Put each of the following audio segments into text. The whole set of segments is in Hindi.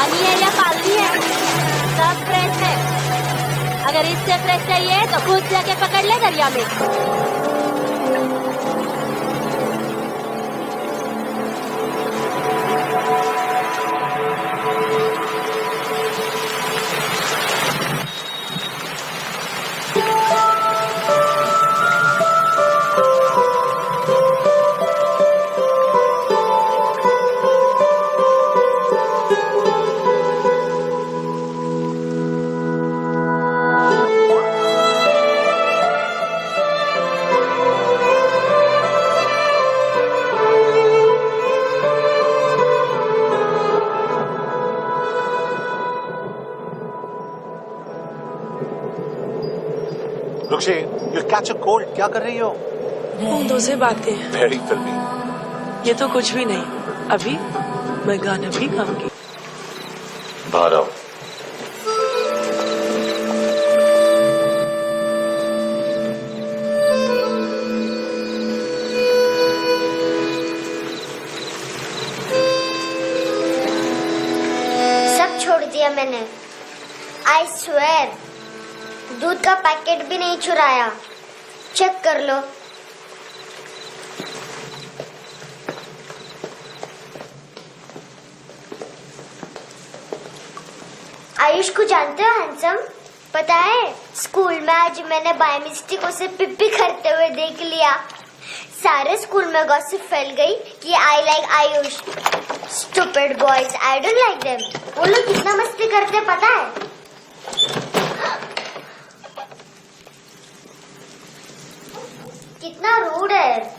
खानी है या पालनी है? सब फ्रेश है। अगर इससे फ्रेश चाहिए तो खुद जाके पकड़ ले दरिया में। रुक्षी, you'll catch a cold. क्या कर रही हो? बूंदों से बातें। Very filmy. ये तो कुछ भी नहीं। अभी मैं गाना भी गाऊंगी। बाहर आओ। सब छोड़ दिया मैंने। I swear. दूध का पैकेट भी नहीं चुराया। चेक कर लो। आयुष को जानते हो हैंडसम? पता है स्कूल में आज मैंने बाय मिस्टेक उसे पिप्पी करते हुए देख लिया। सारे स्कूल में गॉसिप फैल गई कि I like Ayush. Stupid boys, I don't like them. वो लोग कितना मस्ती करते पता है? कितना रूड है।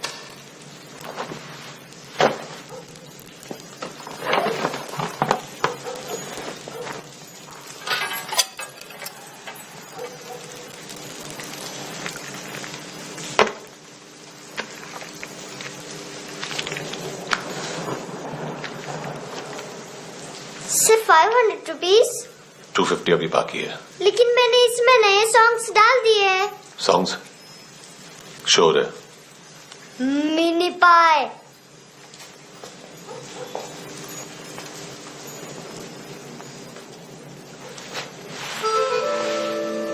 सिर्फ 500 रुपीज। 250 अभी बाकी है। लेकिन मैंने इसमें नए सॉन्ग्स डाल दिए हैं। सॉन्ग्स? शोर है। मिनी पाई।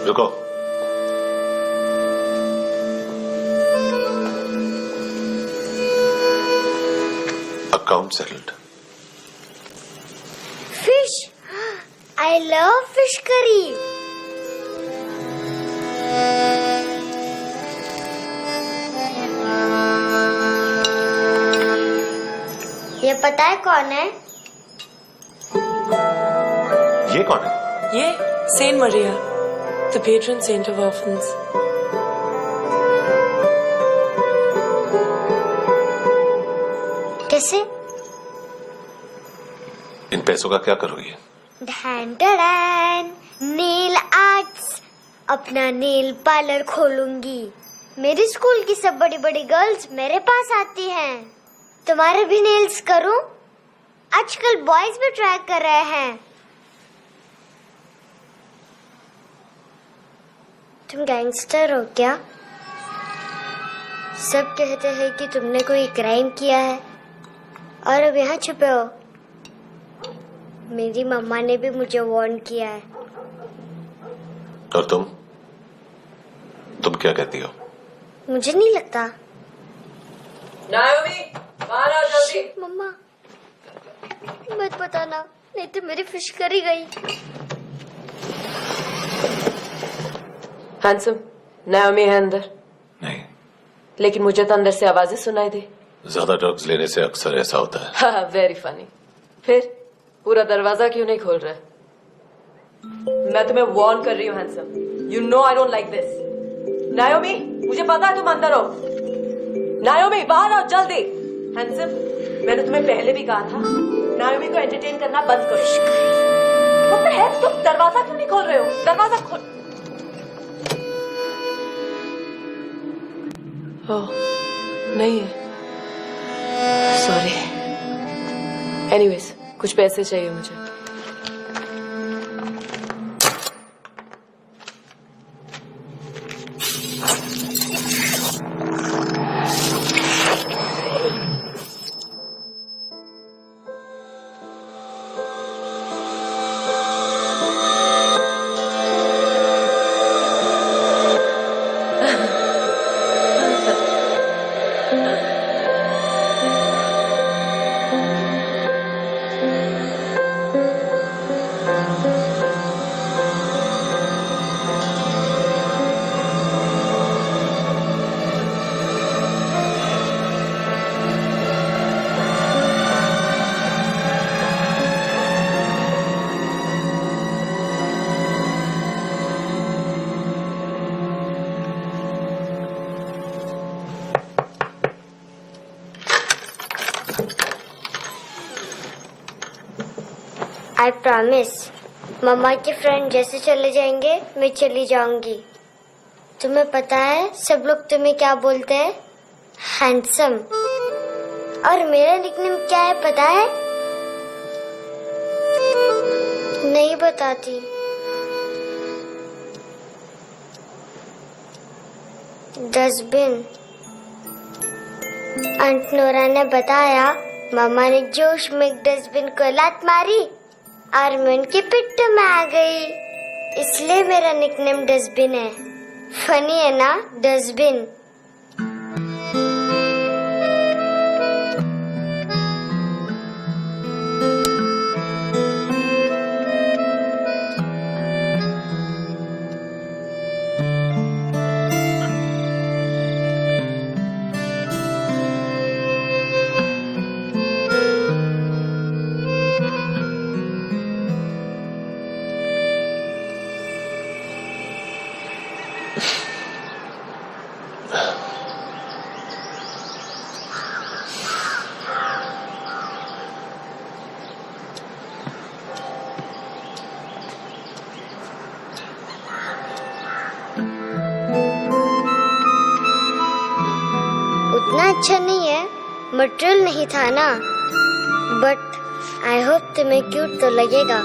रुको। Account settled. Fish. I love fish curry. ये पता है कौन है? ये कौन है? ये saint Maria, the patron saint of orphans. कैसे? इन पैसों का क्या करोगी? Nail arts. अपना नेल पार्लर खोलूंगी। मेरे स्कूल की सब बड़ी बड़ी गर्ल्स मेरे पास आती हैं। तुम्हारे भी नेल्स करूं? आजकल बॉयज भी ट्राई कर रहे हैं। तुम गैंगस्टर हो क्या? सब कहते हैं कि तुमने कोई क्राइम किया है और अब यहाँ छुपे हो। मेरी मम्मा ने भी मुझे वार्न किया है। और तुम क्या कहती हो? मुझे नहीं लगता। नायोमी, बाहर आओ जल्दी। मम्मा मत बताना, नहीं तो मेरी फिश करी गई। हैंडसम, नायोमी है अंदर। नहीं। लेकिन मुझे तो अंदर से आवाजें सुनाई दी। ज्यादा ड्रग्स लेने से अक्सर ऐसा होता है। हाँ, वेरी फनी। फिर पूरा दरवाजा क्यों नहीं खोल रहा? मैं तुम्हें वार्न कर रही हूँ handsome. You know I don't like this. नायोमी, मुझे पता है तुम अंदर हो। नायोमी, बाहर आओ जल्दी। हैंडसम, मैंने तुम्हें पहले भी कहा था नायोमी को एंटरटेन करना बंद करो। What the heck? तुम दरवाजा क्यों नहीं खोल रहे हो? दरवाजा खोल। ओह, नहीं है। सॉरी। एनीवेज, कुछ पैसे चाहिए मुझे। I promise. मम्मा के फ्रेंड जैसे चले जाएंगे मैं चली जाऊंगी। तुम्हें पता है सब लोग तुम्हें क्या बोलते हैं? हैंडसम। और मेरा निकनेम क्या है पता है? नहीं बताती। डस्टबिन। आंट नोरा ने बताया मामा ने जोश में डस्टबिन को लात मारी और मैं उनके पिट्ठू में आ गई, इसलिए मेरा निकनेम डस्टबिन है। फनी है ना डस्टबिन? उतना अच्छा नहीं है, मटेरियल नहीं था ना, बट आई होप तुम्हें क्यूट तो लगेगा।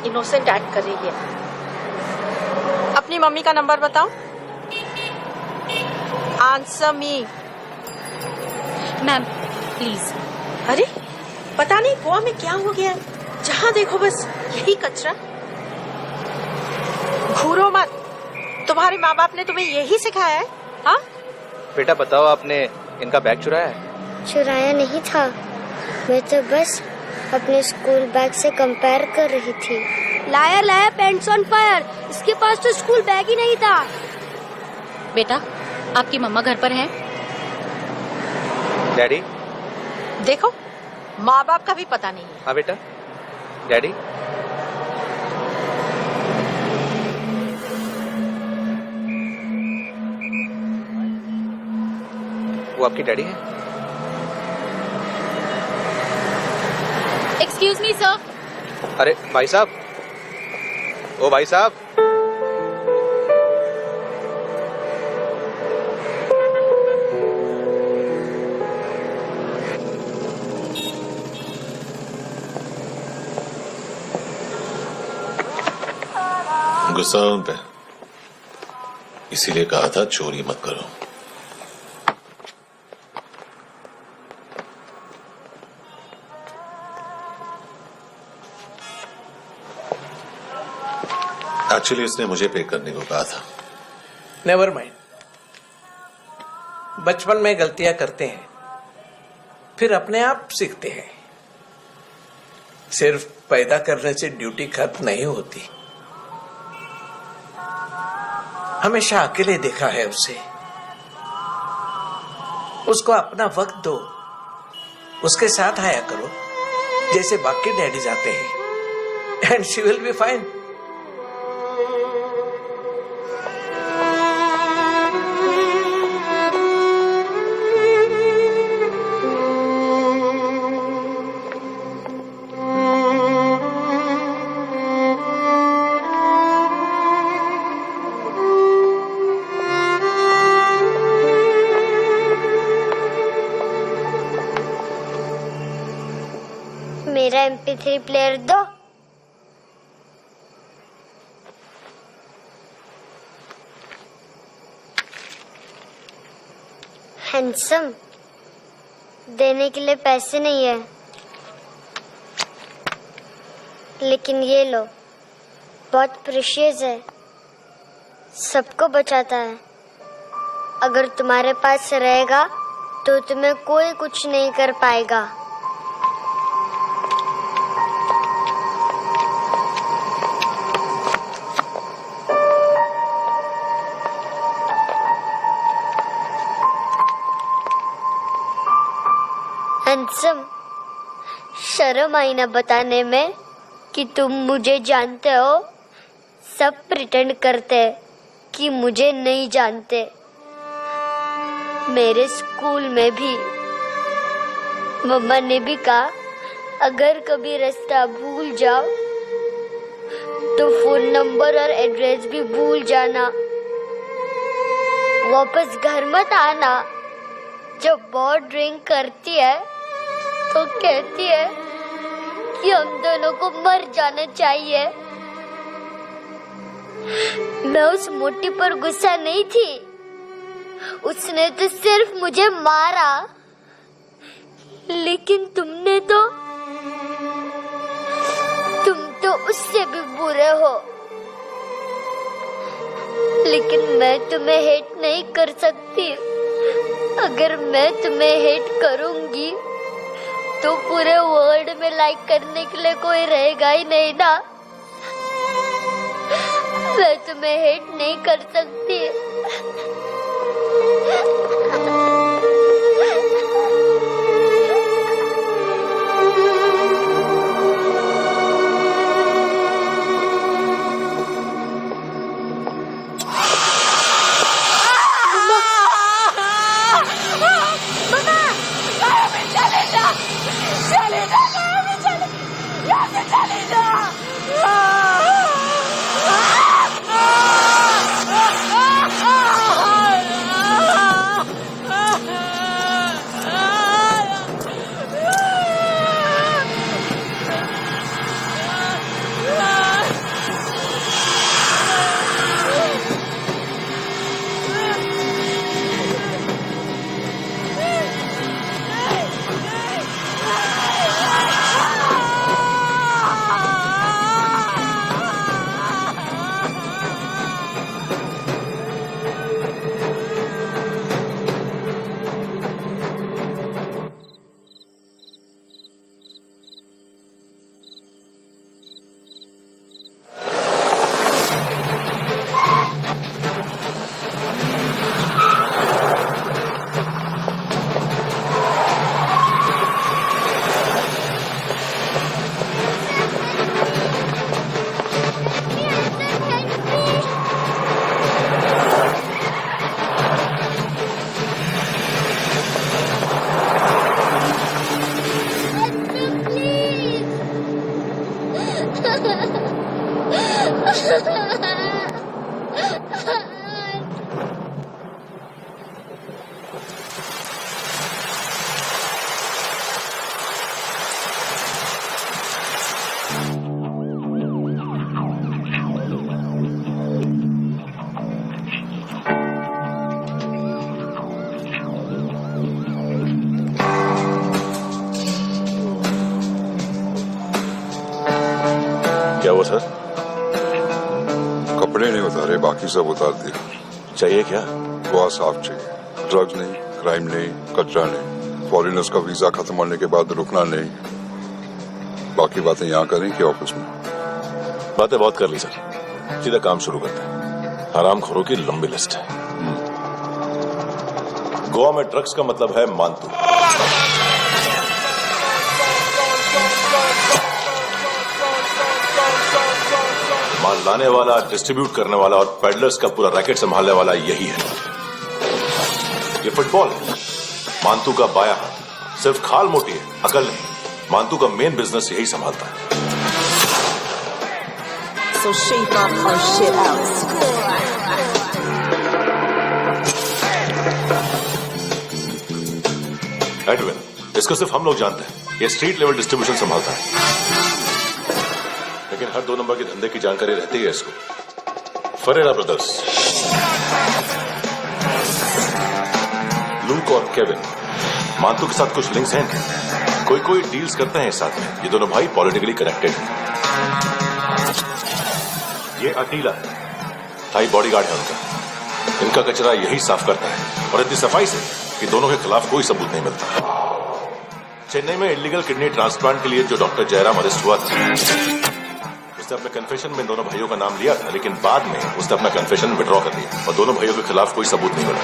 इनोसेंट एक्ट कर रही है। अपनी मम्मी का नंबर बताओ। Answer me. Ma'am please. अरे पता नहीं गोवा में क्या हो गया है, जहाँ देखो बस यही कचरा। घूरो मत, तुम्हारे माँ बाप ने तुम्हें यही सिखाया है? हाँ बेटा बताओ, आपने इनका बैग चुराया है? चुराया नहीं था, मैं तो बस अपने स्कूल बैग से कंपेयर कर रही थी। Liar liar pants on fire, इसके पास तो स्कूल बैग ही नहीं था। बेटा आपकी मम्मा घर पर हैं? डैडी देखो, माँ बाप का भी पता नहीं है। हाँ बेटा। डैडी वो आपकी डैडी है? Excuse me sir. अरे भाई साहब, ओ भाई साहब। गुस्सा उन पे, इसीलिए कहा था चोरी मत करो। एक्चुअली उसने मुझे पे करने को कहा था। नेवर माइंड, बचपन में गलतियां करते हैं, फिर अपने आप सीखते हैं। सिर्फ पैदा करने से ड्यूटी खत्म नहीं होती। हमेशा अकेले देखा है उसे। उसको अपना वक्त दो, उसके साथ आया करो जैसे बाकी डैडीज आते हैं, and she will be fine. मेरा MP3 प्लेयर दो। हैंडसम, देने के लिए पैसे नहीं है, लेकिन ये लो, बहुत प्रेशियस है, सबको बचाता है। अगर तुम्हारे पास रहेगा तो तुम्हें कोई कुछ नहीं कर पाएगा। हैंडसम, शर्म आई ना बताने में कि तुम मुझे जानते हो। सब प्रिटेंड करते कि मुझे नहीं जानते। मेरे स्कूल में भी मम्मा ने भी कहा, अगर कभी रास्ता भूल जाओ तो फोन नंबर और एड्रेस भी भूल जाना, वापस घर मत आना। जब बहुत ड्रिंक करती है तो कहती है कि हम दोनों को मर जाना चाहिए। मैं उस मोटी पर गुस्सा नहीं थी, उसने तो सिर्फ मुझे मारा, लेकिन तुम तो उससे भी बुरे हो। लेकिन मैं तुम्हें हेट नहीं कर सकती। अगर मैं तुम्हें हेट करूंगी तो पूरे वर्ल्ड में लाइक करने के लिए कोई रहेगा ही नहीं ना। मैं तुम्हें हेट नहीं कर सकती। क्या हुआ सर? कपड़े नहीं उतारे, बाकी सब उतार दिए। चाहिए क्या? गोवा साफ चाहिए, ड्रग्स नहीं, क्राइम नहीं, कचरा नहीं, फॉरेनर्स का वीजा खत्म होने के बाद रुकना नहीं। बाकी बातें यहाँ करें कि ऑफिस में? बातें बहुत कर ली सर, सीधा काम शुरू करते हैं। हरामखोरों की लंबी लिस्ट है। गोवा में ड्रग्स का मतलब है मानतू। माल लाने वाला, डिस्ट्रीब्यूट करने वाला और पेडलर्स का पूरा रैकेट संभालने वाला यही है। ये फुटबॉल है, मानतू का बाया हाथ। सिर्फ खाल मोटी है, अकल नहीं। मानतू का मेन बिजनेस यही संभालता है। So shake up our shit out. Edwin, इसको सिर्फ हम लोग जानते हैं। ये स्ट्रीट लेवल डिस्ट्रीब्यूशन संभालता है, लेकिन हर 2 नंबर के धंधे की जानकारी रहती है इसको। फरेरा ब्रदर्स, लूक और केविन, मानतू के साथ कुछ लिंक्स हैं। कोई डील्स करते हैं साथ में। ये दोनों भाई पॉलिटिकली कनेक्टेड हैं। ये अटीला थाई बॉडीगार्ड है उनका। इनका कचरा यही साफ करता है, और इतनी सफाई से कि दोनों के खिलाफ कोई सबूत नहीं मिलता। चेन्नई में इलीगल किडनी ट्रांसप्लांट के लिए जो डॉक्टर जयराम अरेस्ट हुआ था, उसने अपने कन्फेशन में दोनों भाइयों का नाम लिया था, लेकिन बाद में उसने अपना कन्फेशन विड्रॉ कर दिया और दोनों भाइयों के खिलाफ कोई सबूत नहीं मिला।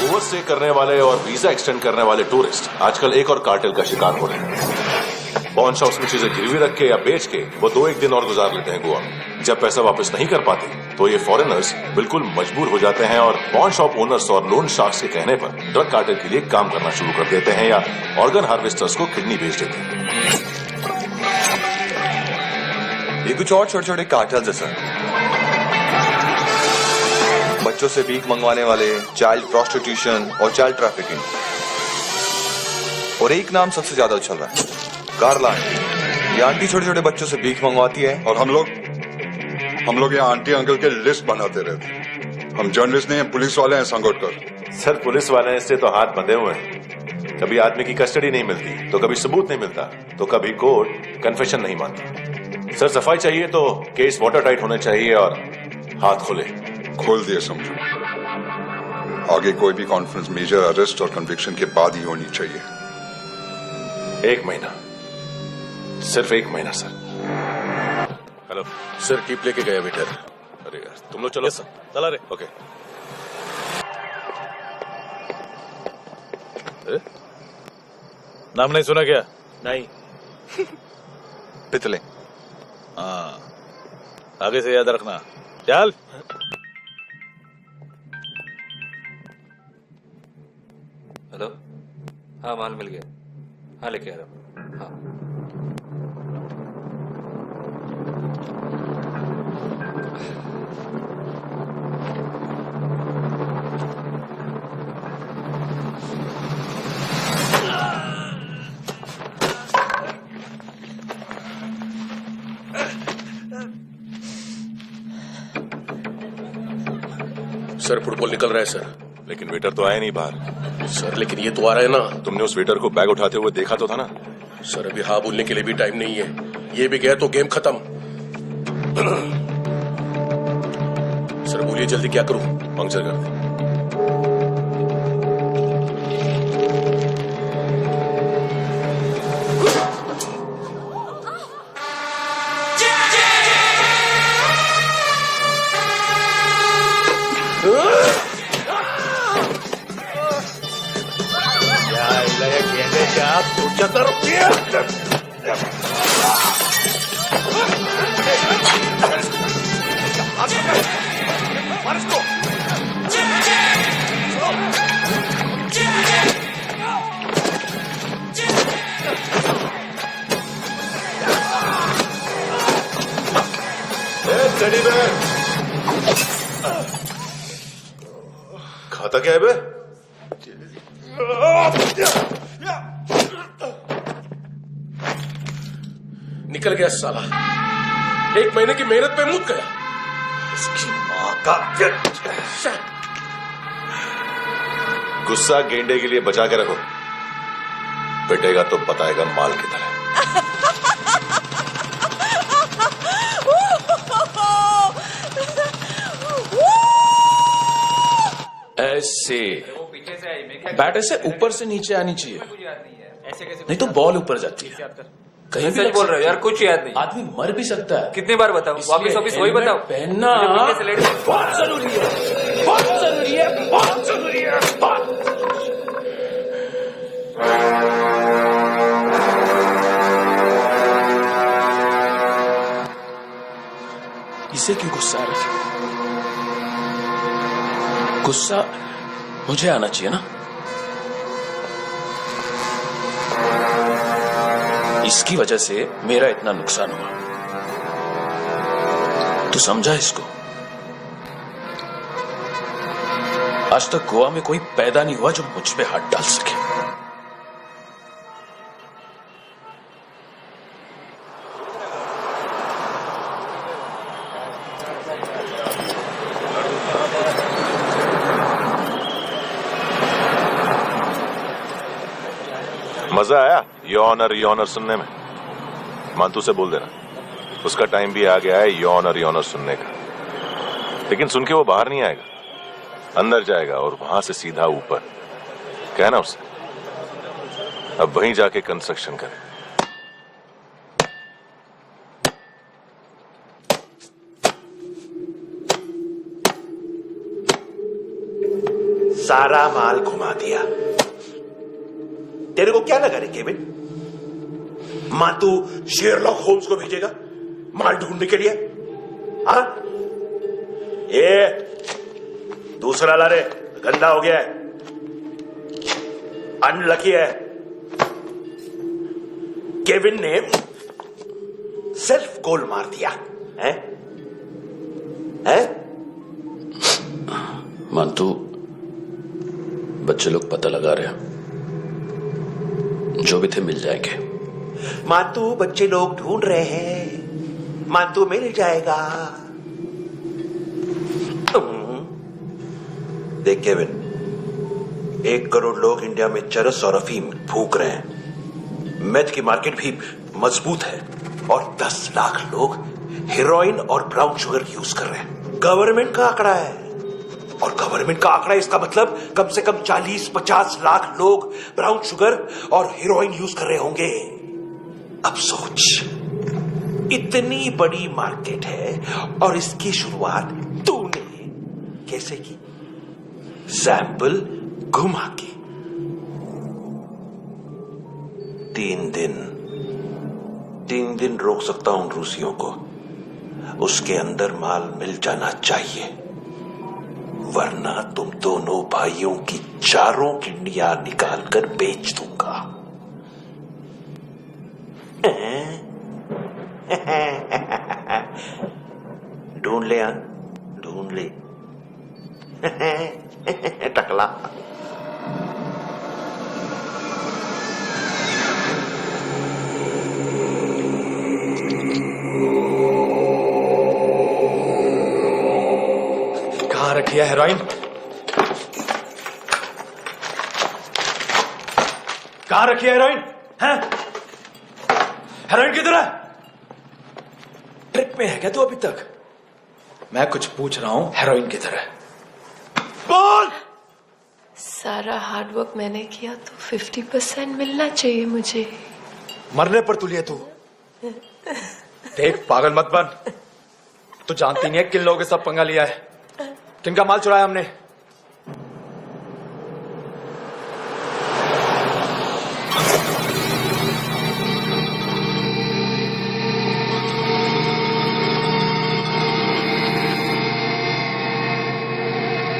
ओवरस्टे करने वाले और वीजा एक्सटेंड करने वाले टूरिस्ट आजकल एक और कार्टेल का शिकार हो रहे हैं। पॉन शॉप्स में चीजें गिरवी रख के या बेच के वो 2-1 दिन और गुजार लेते हैं गोवा में। जब पैसा वापस नहीं कर पाते तो ये फॉरेनर्स बिल्कुल मजबूर हो जाते हैं और पॉन शॉप ओनर्स और लोन शार्क्स के कहने पर ड्रग कार्टेल के लिए काम करना शुरू कर देते हैं या ऑर्गन हार्वेस्टर्स को किडनी बेच देते हैं। ये कुछ और छोटे छोटे कार्टेल्स है सर। बच्चों से भीख मंगवाने वाले, चाइल्ड प्रोस्टिट्यूशन और चाइल्ड ट्रैफिकिंग। और एक नाम सबसे ज्यादा उछल रहा है, कारला आंटी। ये आंटी छोटे छोटे बच्चों से भीख मंगवाती है। और हम लोग यहाँ आंटी अंकल के लिस्ट बनाते रहते हैं। हम जर्नलिस्ट नहीं हैं, पुलिस वाले हैं संगोटकर। सर, पुलिस वाले इससे तो हाथ बंधे हुए हैं। कभी आदमी की कस्टडी नहीं मिलती तो कभी सबूत नहीं मिलता तो कभी कोर्ट कन्फेशन नहीं मानता। सर, सफाई चाहिए तो केस वाटर टाइट होने चाहिए और हाथ खुले। खोल दिए समझो। आगे कोई भी कॉन्फ्रेंस मेजर अरेस्ट और कन्विक्शन के बाद ही होनी चाहिए। 1 महीना, सिर्फ 1 महीना सर। हेलो सर, टिप लेके गया वेटर। अरे यार, तुम लोग चलो। सर चला रे। ओके। नाम नहीं सुना क्या? नहीं। पितले। हाँ, आगे से याद रखना। चल। हेलो, हाँ माल मिल गया। हाँ लेके आ रहा हूँ। हाँ सर, फुटबॉल निकल रहा है सर। लेकिन वेटर तो आया नहीं बाहर। सर, लेकिन ये तो आ रहा है ना। तुमने उस वेटर को बैग उठाते हुए देखा तो था ना? सर, अभी हाँ बोलने के लिए भी टाइम नहीं है। ये भी गया तो गेम खत्म। सर बोलिए जल्दी, क्या करूं? पंक्चर कर दे। खाता क्या है बे? निकल गया साला। 1 महीने की मेहनत पे मुद गया। इसकी मां का गुस्सा गेंडे के लिए बचा के रखो, पिटेगा तो बताएगा माल की तरह। ऐसे बैट ऐसे ऊपर से नीचे आनी चाहिए, नहीं तो बॉल ऊपर जाती है। कहीं भी सच बोल रहे हो यार, कुछ याद नहीं। आदमी मर भी सकता है। कितनी बार बताऊं? वापिस वापिस वही बताओ। पहनना मुझे पीछे से लेट गए। बहुत जरूरी है, बहुत जरूरी है, बहुत जरूरी है, बहुत। इसे क्यों गुस्सा आ रहा है? गुस्सा मुझे आना चाहिए ना। इसकी वजह से मेरा इतना नुकसान हुआ। तू समझा इसको? आज तक गोवा में कोई पैदा नहीं हुआ जो मुझ पे हाथ डाल सके। मजा आया यॉनर सुनने में? मानतू से बोल देना उसका टाइम भी आ गया है यॉनर सुनने का। लेकिन सुन के वो बाहर नहीं आएगा, अंदर जाएगा और वहां से सीधा ऊपर। कहना उसे अब वहीं जाके कंस्ट्रक्शन करे। सारा माल घुमा दिया। तेरे को क्या लगा रे केविन? मां तू शेरलॉक होम्स को भेजेगा माल ढूंढने के लिए? हाँ, ये दूसरा ला रे, गंदा हो गया है, अनलकी है। केविन ने सेल्फ गोल मार दिया है? मानतू, बच्चे लोग पता लगा रहे हैं, जो भी थे मिल जाएंगे। मानतू, बच्चे लोग ढूंढ रहे हैं, मानतू मिल जाएगा। देख केविन, 1 करोड़ लोग इंडिया में चरस और अफीम फूक रहे हैं। मेथ की मार्केट भी मजबूत है और 10 लाख लोग हेरोइन और ब्राउन शुगर यूज कर रहे हैं। गवर्नमेंट का आंकड़ा है, और गवर्नमेंट का आंकड़ा इसका मतलब कम से कम 40-50 लाख लोग ब्राउन शुगर और हेरोइन यूज कर रहे होंगे। अब सोच, इतनी बड़ी मार्केट है और इसकी शुरुआत तूने कैसे की? सैंपल घुमा के। 3 दिन रोक सकता हूं रूसियों को, उसके अंदर माल मिल जाना चाहिए, वरना तुम दोनों भाइयों की चारों किडनियां निकालकर बेच दूंगा। ढूंढ ले, ढूंढ ले टकला। कहाँ रखी है हेरोइन? कहाँ रखी है हेरोइन? हैं? हेरोइन किधर है? ट्रिप में है क्या तू अभी तक? मैं कुछ पूछ रहा हूँ, हेरोइन किधर है? बोल। सारा हार्डवर्क मैंने किया तो 50% मिलना चाहिए मुझे। मरने पर तुलिए तू। देख, पागल मत बन। तू जानती नहीं है किन लोगों के साथ पंगा लिया है, किनका माल चुराया हमने।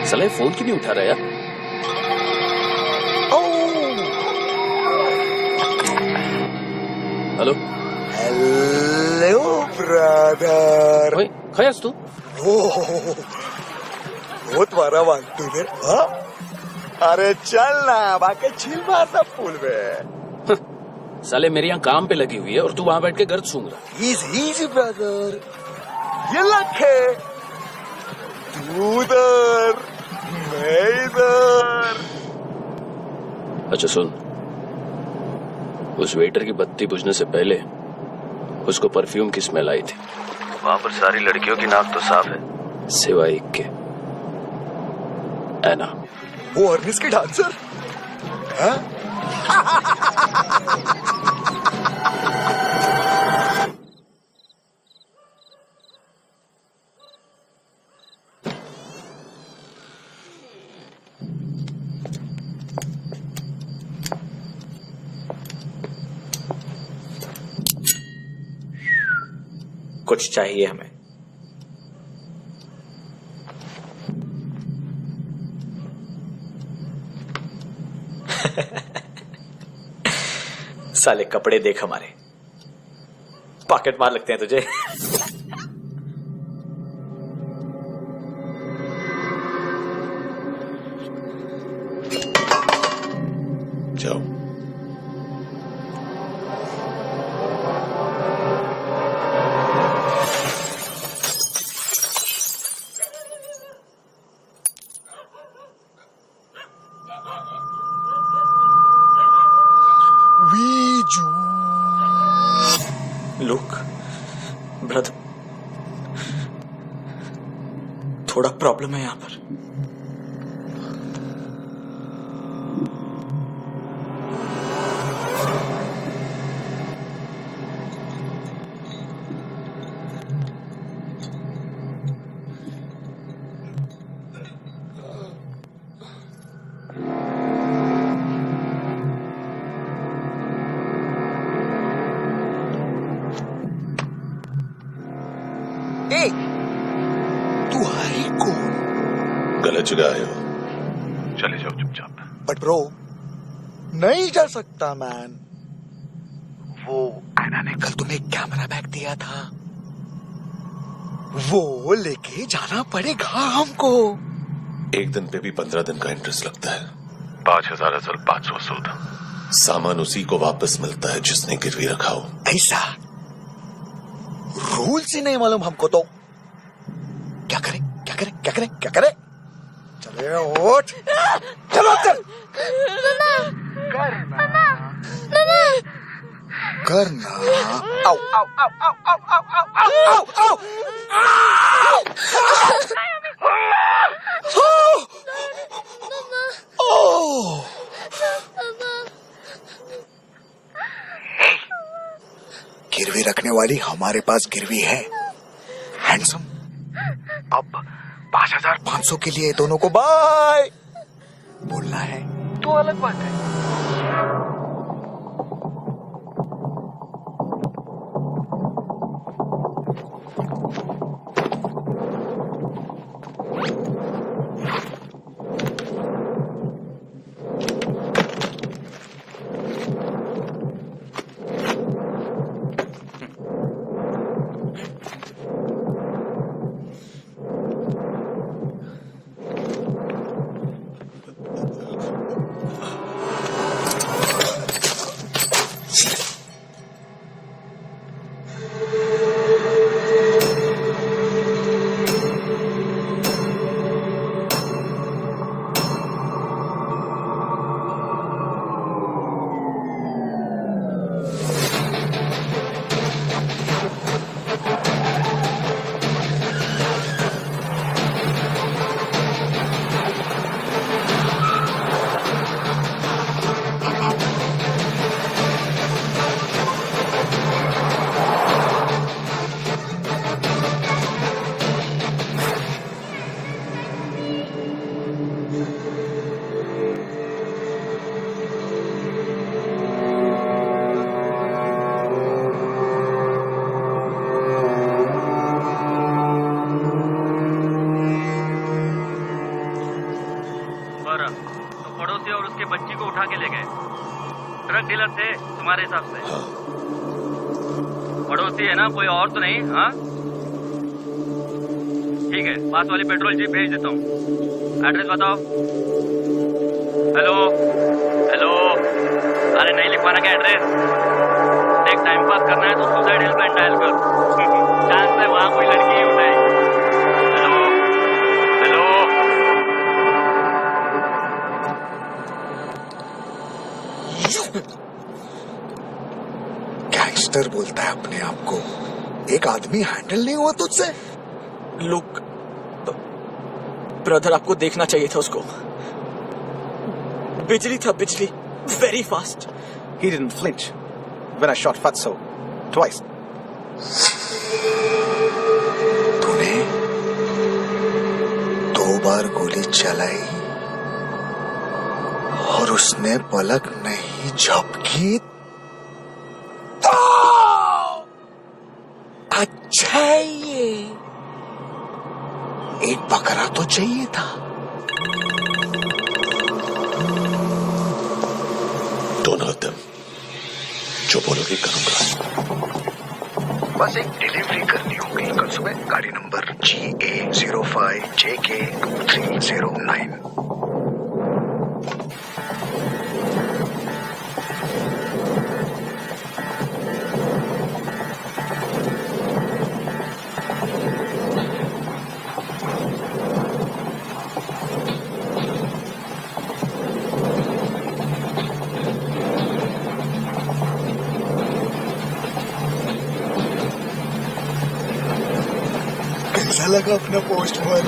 साले फोन क्यों नहीं उठा रहा यार? Hello hello brother. ओए, खयास तू? बहुत मारा मानतू ने। हाँ? अरे चल ना, बाकी छील मारना पुल में। साले मेरे यहाँ काम पे लगी हुई है और तू वहां बैठ के गर्द सूंघ रहा। इजी ब्रदर, ये लखे तू उधर, मैं इधर। अच्छा सुन, उस वेटर की बत्ती बुझने से पहले उसको परफ्यूम की स्मेल आई थी। वहां पर सारी लड़कियों की नाक तो साफ है, सिवाय एक के, एना। वो अर्निस की डांसर है? कुछ चाहिए हमें। साले कपड़े देख हमारे, पॉकेट मार लगते हैं तुझे। जाओ। लुक ब्रदर, थोड़ा प्रॉब्लम है यहां पर। ए, तू है कौन? गलत जगह आए हो, चले जाओ चुपचाप। बट ब्रो, नहीं जा सकता मैन। वो एना ने कल तुम्हें कैमरा बैग दिया था, वो लेके जाना पड़ेगा हमको। एक दिन पे भी 15 दिन का इंटरेस्ट लगता है। 5,000 असल 500 सूद। सामान उसी को वापस मिलता है जिसने गिरवी रखा हो। ऐसा रूल्स ही नहीं मालूम हमको तो। क्या करें क्या करें क्या करें क्या करें? चले उठ, चलो चल। करना आओ आओ आओ आओ आओ आओ आओ आओ आओ। गिरवी रखने वाली हमारे पास गिरवी है हैंडसम। अब 5,500 के लिए दोनों को बाय बोलना है तो अलग बात है। बच्ची को उठा के ले गए ट्रक डीलर थे तुम्हारे हिसाब से? पड़ोसी है ना, कोई और तो नहीं? हाँ ठीक है, पास वाली पेट्रोल जीप भेज देता हूँ। एड्रेस बताओ। हेलो हेलो, अरे नहीं लिखवाना क्या एड्रेस? देख टाइम पास करना है तो सुसाइड हेल्पलाइन डायल कर। चांस है वहाँ कोई लड़की ही उठाए। हेलो हेलो, गैंगस्टर बोलता है अपने आप को। एक आदमी हैंडल नहीं हुआ तुझसे? लुक ब्रदर, आपको देखना चाहिए था उसको। बिजली था, बिजली, very fast. He didn't flinch when I shot Fatso twice. तूने 2 बार गोली चलाई और उसने पलक नहीं झपकी तो अच्छा बकरा तो चाहिए था। दोनों तुम जो बोलोगे करूंगा। बस एक डिलीवरी करनी होगी कल सुबह, गाड़ी नंबर GA05JK2309। कैसा लगा अपना पोस्टमैन?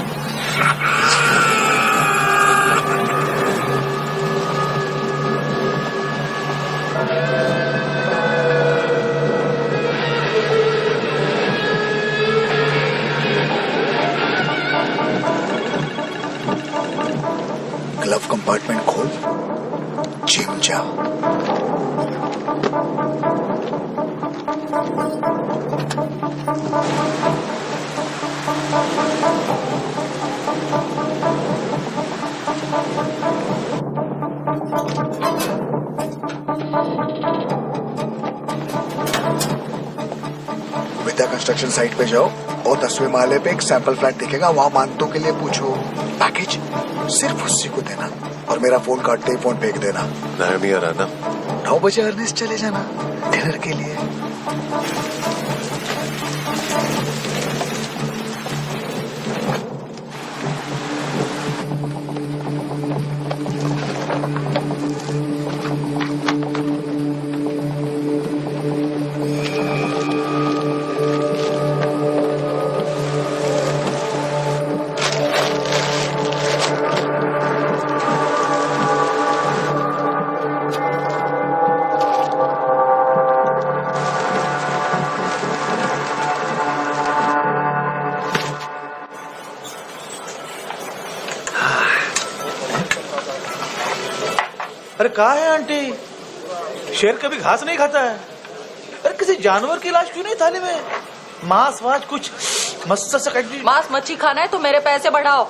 ग्लव कंपार्टमेंट खोल, जिम जा। विद्या कंस्ट्रक्शन साइट पे जाओ और 10वें माले पे एक सैंपल फ्लैट दिखेगा, वहां मानतों के लिए पूछो। पैकेज सिर्फ उसी को देना और मेरा फोन काटते ही फोन फेंक देना। नायमी आ रहा ना? 9 बजे अर्नेस्ट चले जाना डिनर के लिए। अरे कहाँ है आंटी? शेर कभी घास नहीं खाता है। अरे किसी जानवर की लाश क्यों नहीं थाली में? मांस वास कुछ मस्त सा काट दीजिए। मांस मच्छी खाना है तो मेरे पैसे बढ़ाओ।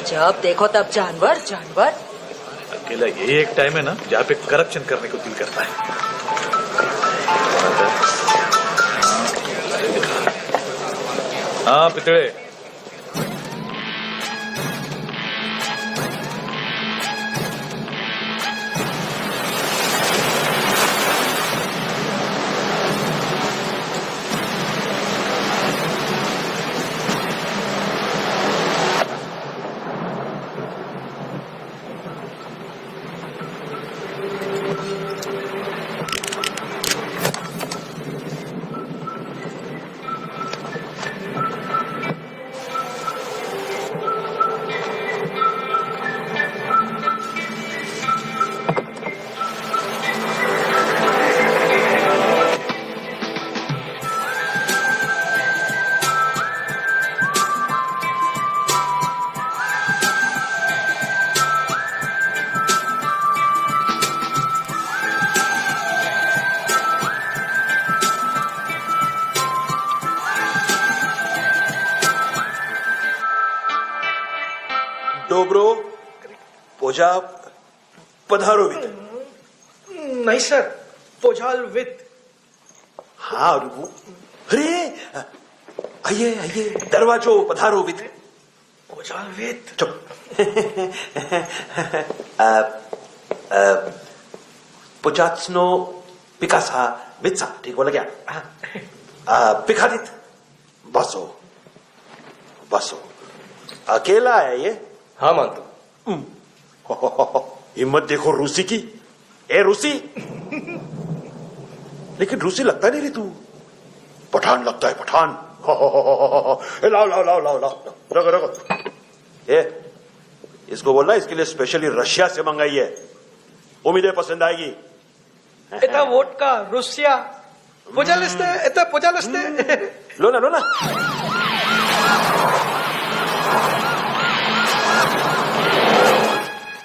जब देखो तब जानवर जानवर। अकेला यही एक टाइम है ना जहाँ पे करप्शन करने को दिल करता है। हाँ पितड़े, डोब्रो पोजा पधारोवित। नहीं सर, पोझाल विथ। हाँ अरे आइए आइए, दरवाजो पधारोवित। पोझाल विथ। चुप। पोचात्सनो पिकासा वित्सा, ठीक बोला क्या? पिखादित बसो बसो। अकेला है ये? हाँ मानतो। हिम्मत देखो रूसी की। ए रूसी, लेकिन रूसी लगता नहीं रे तू, पठान लगता है पठान। लाओ लाओ लाओ लाओ लाओ, रखो रखो। ए इसको बोलना इसके लिए स्पेशली रशिया से मंगाई है, उम्मीदें पसंद आएगी। इतना वोडका रुसिया पोझालिस्ते, इतना पोझालिस्ते। लो ना लो ना।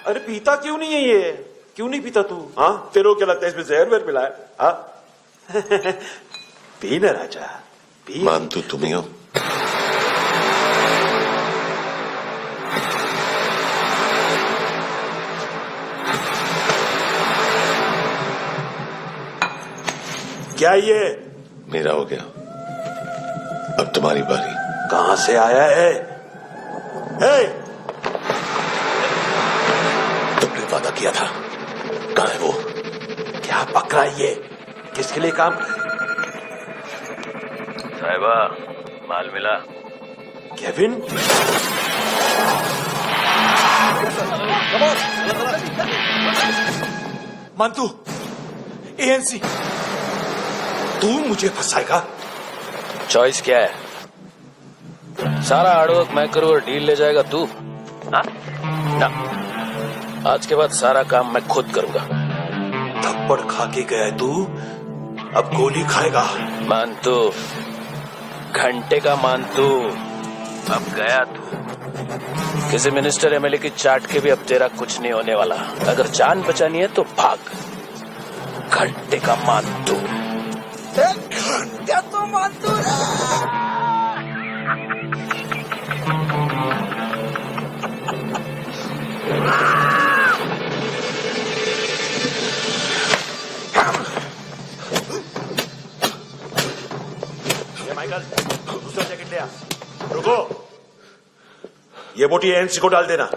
अरे पीता क्यों नहीं है ये? क्यों नहीं पीता तू? हाँ तेरे को क्या लगता है इसमें जहर वेर मिला है? हाँ पी ना राजा, पी। मान तू तुम ही हो। क्या ये? मेरा हो गया, अब तुम्हारी बारी। कहां से आया है? हे! तुमने वादा किया था, कहां है वो? क्या पक रहा है ये? किसके लिए काम? साहिबा, माल मिला? केविन? मंतू, एएनसी। तू मुझे फंसाएगा? चॉइस क्या है? सारा हार्डवर्क मैं करूं और डील ले जाएगा तू? हाँ? ना, आज के बाद सारा काम मैं खुद करूंगा। थप्पड़ खा के गया है तू, अब गोली खाएगा। मानतू, घंटे का मानतू, अब गया तू। किसी मिनिस्टर एमएलए की चाट के भी अब तेरा कुछ नहीं होने वाला। अगर जान बचानी है तो भाग। घंटे का मानतू। घंटा तो मानतू माइकल, दूसरा जैकेट ले आ। रुको, ये बोटी एएनसी को डाल देना।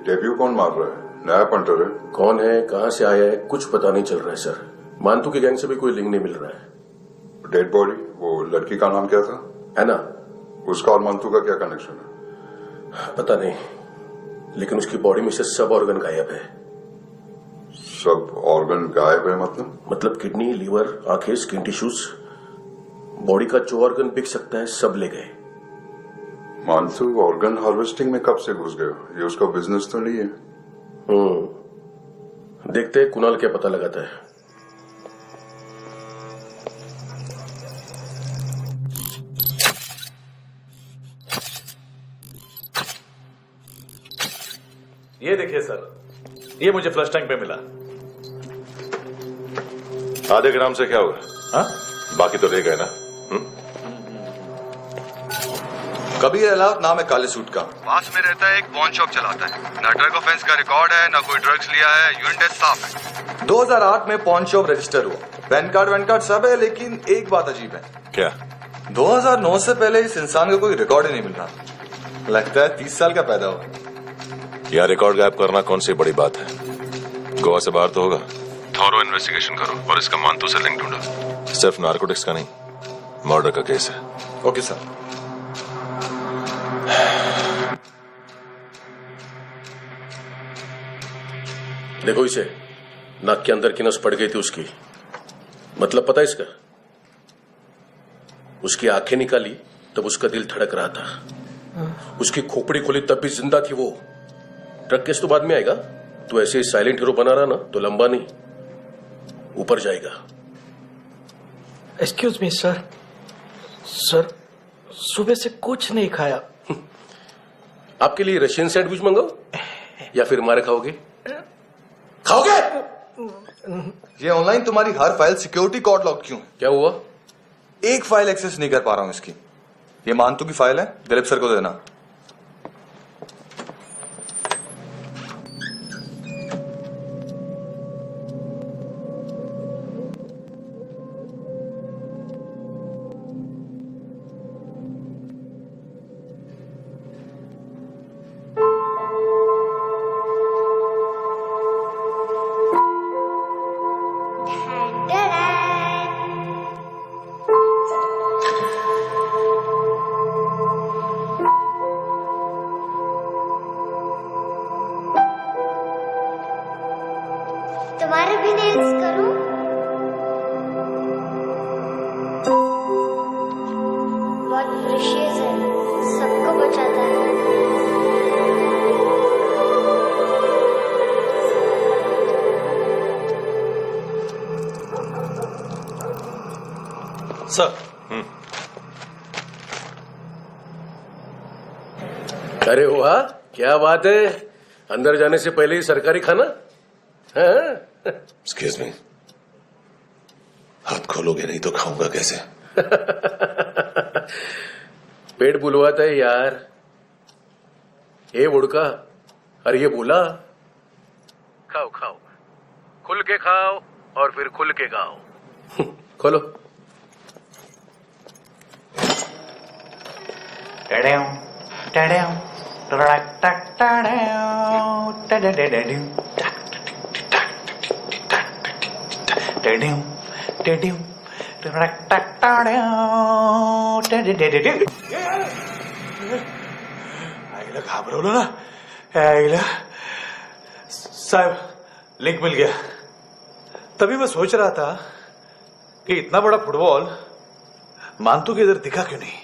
डेब्यू कौन मार रहा है? नया पंटर है। कौन है, कहां से आया है, कुछ पता नहीं चल रहा है सर। मानतू की गैंग से भी कोई लिंक नहीं मिल रहा है। डेड बॉडी, वो लड़की का नाम क्या था? एना। उसका और मंतू का क्या कनेक्शन है? पता नहीं, लेकिन उसकी बॉडी में से सब ऑर्गन गायब है। सब ऑर्गन गायब है मतलब किडनी, लीवर, आंखें, स्किन टिश्यूज, बॉडी का जो ऑर्गन बिक सकता है सब ले गए। मानसू ऑर्गन हार्वेस्टिंग में कब से घुस गए? ये उसका बिजनेस तो नहीं है? देखते हैं कुणाल क्या पता लगाता है। ये देखिए सर, ये मुझे फ्लश टैंक पे मिला। आधे ग्राम से क्या होगा? हाँ? बाकी तो ले गए ना। कबीर अलाव नाम है काले सूट का। पास में रहता है, एक पॉन शॉप चलाता है। ना ड्रग ऑफेंस का रिकॉर्ड है, ना कोई ड्रग्स लिया है, यूनिट साफ है। 2008 में पॉन शॉप रजिस्टर हुआ, पैन कार्ड सब है, लेकिन एक बात अजीब है। क्या? 2009 से पहले इस इंसान का कोई रिकॉर्ड ही नहीं मिल रहा। लगता है 30 साल का पैदा हुआ। यार रिकॉर्ड गायब करना कौन सी बड़ी बात है? गोवा से बाहर तो होगा। थॉरो इन्वेस्टिगेशन करो और इसका मानतू से लिंक ढूंढो। सिर्फ नार्कोटिक्स का नहीं, मर्डर का केस है। Okay sir. देखो इसे, नाक के अंदर की नस पड़ गई थी उसकी। मतलब पता है इसका? उसकी आंखें निकाली तब उसका दिल धड़क रहा था। उसकी खोपड़ी खोली तब भी जिंदा थी वो। ड्रग केस तो बाद में आएगा। तो ऐसे ही साइलेंट हीरो बना रहा ना तो लंबा नहीं, ऊपर जाएगा। एक्सक्यूज मी सर, सुबह से कुछ नहीं खाया। आपके लिए रशियन सैंडविच मंगाओ या फिर मारे खाओगे? खाओगे? ये ऑनलाइन तुम्हारी हर फाइल सिक्योरिटी कोड लॉक क्यों? क्या हुआ? एक फाइल एक्सेस नहीं कर पा रहा हूं इसकी। ये मानतू की फाइल है, दिलीप सर को देना। तुम्हारे भी नेल्स करूं? बहुत प्रेशियस है, सबको बचाता है। सर। अरे वाह, क्या बात है। अंदर जाने से पहले ही सरकारी खाना। एक्सक्यूज मी, हाथ खोलोगे नहीं तो खाऊंगा कैसे? पेट बुलवाता है यार। ए बुड़का, अरे ये बोला। खाओ खाओ, खुल के खाओ और फिर खुल के खाओ। खोलो। घाबरवलो ना आईला। साहब, लिंक मिल गया। तभी मैं सोच रहा था कि इतना बड़ा फुटबॉल मानतू के इधर दिखा क्यों नहीं।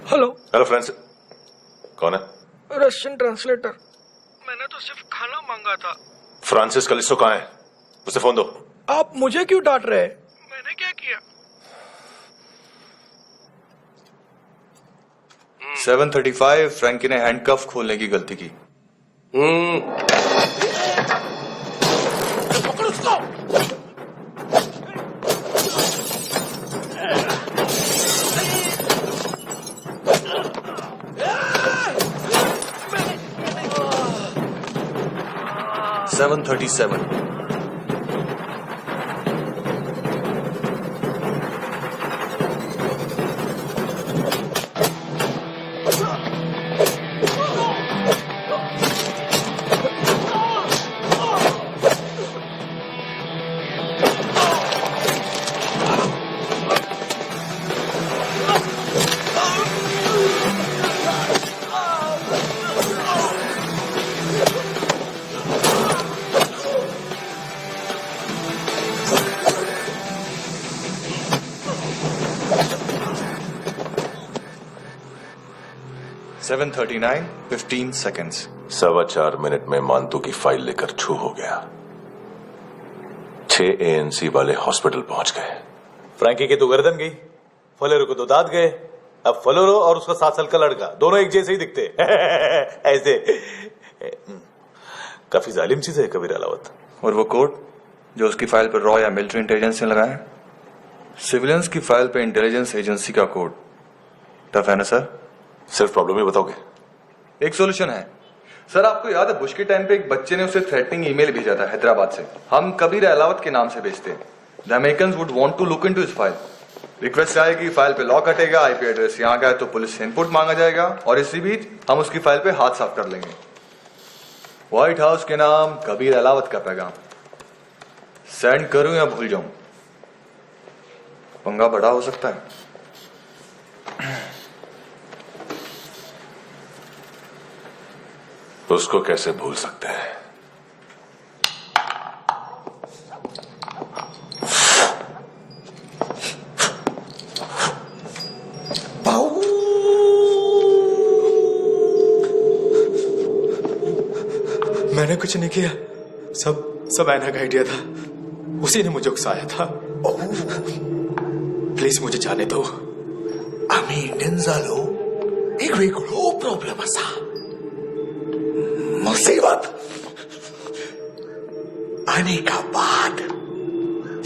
हेलो फ्रेंड्स, कौन है? Russian translator. मैंने तो सिर्फ खाना मांगा था। फ्रांसिस कलिस्टो कहाँ है? उसे फोन दो। आप मुझे क्यों डांट रहे? मैंने क्या किया? 735 फ्रैंकी ने हैंडकफ खोलने की गलती की। पकड़ो उसको। 737 7:39, 15 seconds. 4.25 मिनट में मानतू की फाइल लेकर छू हो गया। 6 ANC वाले हॉस्पिटल पहुंच गए। फ्रैंकी की तो गर्दन गई, फलेरो को तो दांत गए। अब फलेरो और उसका 7 साल का लड़का दोनों एक जैसे ही दिखते ऐसे। काफी जालिम चीज है कबीर अलावत। और वो कोड जो उसकी फाइल पर रॉ या मिलिट्री इंटेलिजेंस ने लगाया, सिविलियंस की फाइल पे इंटेलिजेंस एजेंसी का कोड। टफ है ना सर? सिर्फ प्रॉब्लम ही बताओगे? एक सॉल्यूशन है सर। आपको याद है बुश के टाइम पे एक बच्चे ने उसे थ्रेटनिंग ईमेल भेजा था हैदराबाद से। हम कबीर अलावत के नाम से भेजते हैं। The Americans would want to look into his file. Request आएगी, फाइल पे लॉक हटेगा, आईपी एड्रेस यहाँ का है तो पुलिस से इनपुट मांगा जाएगा और इसी बीच हम उसकी फाइल पे हाथ साफ कर लेंगे। व्हाइट हाउस के नाम कबीर अलावत का पैगाम। सेंड करूं या भूल जाऊं, पंगा बड़ा हो सकता है। उसको कैसे भूल सकते हैं? मैंने कुछ नहीं किया, सब ऐना का आइडिया था। उसी ने मुझे उकसाया था। प्लीज मुझे जाने दो। आम्ही इंडियन झालो एक वेगळो प्रॉब्लेम असा। मुसीबत आने का बाद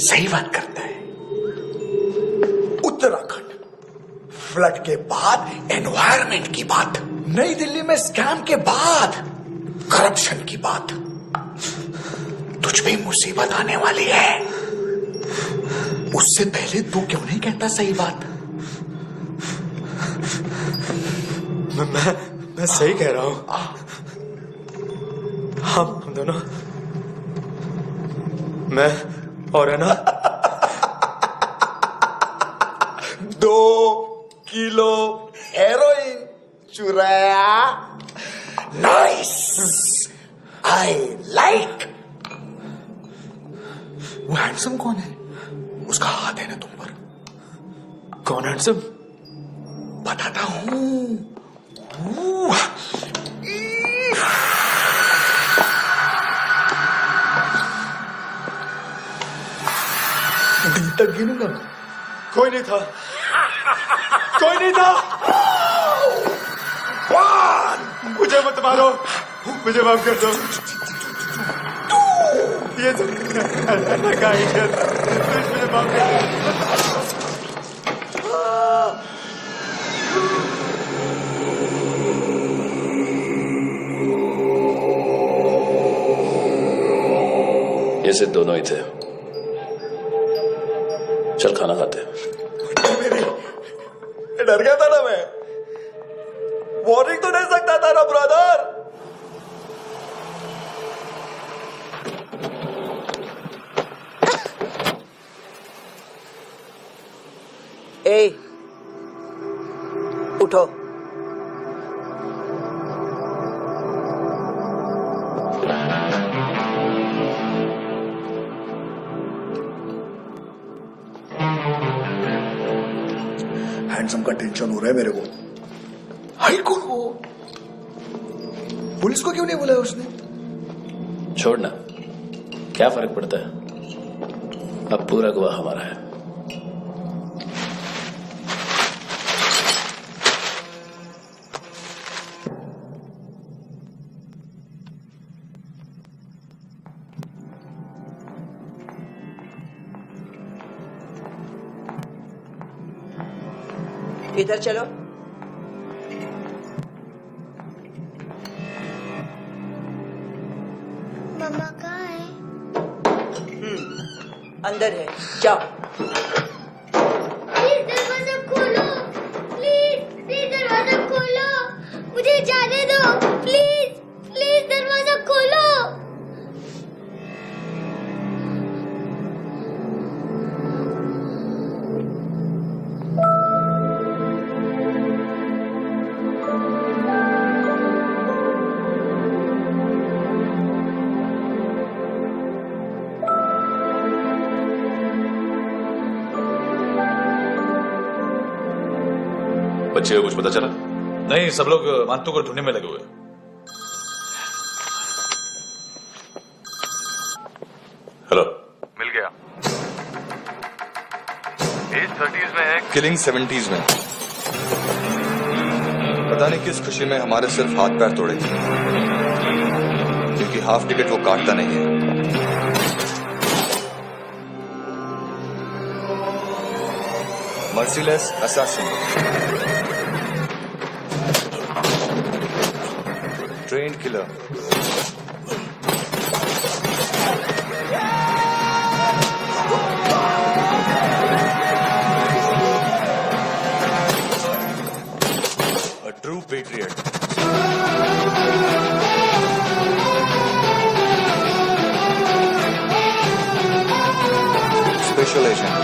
सही बात करता है। उत्तराखंड फ्लड के बाद एनवायरमेंट की बात, नई दिल्ली में स्कैम के बाद करप्शन की बात। तुझ पे मुसीबत आने वाली है, उससे पहले तू क्यों नहीं कहता सही बात? मैं सही कह रहा हूं। हम दोनों, मैं और है ना 2 किलो हेरोइन चुराया। Nice, I like. वो हैंडसम कौन है? उसका हाथ है ना तुम पर। कौन हैंडसम? बताता हूं। डी तक गिनूंगा। कोई नहीं था, कोई नहीं था। मुझे मत मारो, मुझे माफ कर दो। ये सब का आइडिया था, मुझे माफ कर दो। ये से दोनों ही थे। चल खाना खाते। डर गया था ना मैं। वार्निंग तो दे सकता था ना ब्रदर। ए, उठो। हैंडसम का टेंशन हो रहा है मेरे को। हाई कौन वो? पुलिस को क्यों नहीं बुलाया उसने? छोड़ना, क्या फर्क पड़ता है? अब पूरा गवाह हमारा है। इधर चलो। मम्मा कहाँ है? अंदर है, जाओ। प्लीज दरवाजा खोलो, प्लीज दरवाजा खोलो, मुझे जाने दो। प्लीज दरवाजा खोलो। बच्चे को कुछ पता चला? नहीं, सब लोग मानतू को ढूंढने में लगे हुए। हेलो, मिल गया। एज 30s में है, किलिंग 70s में। पता नहीं किस खुशी में हमारे सिर्फ हाथ पैर तोड़े थे, क्योंकि हाफ टिकट वो काटता नहीं है। Merciless assassin, trained killer, a true patriot. Special agent.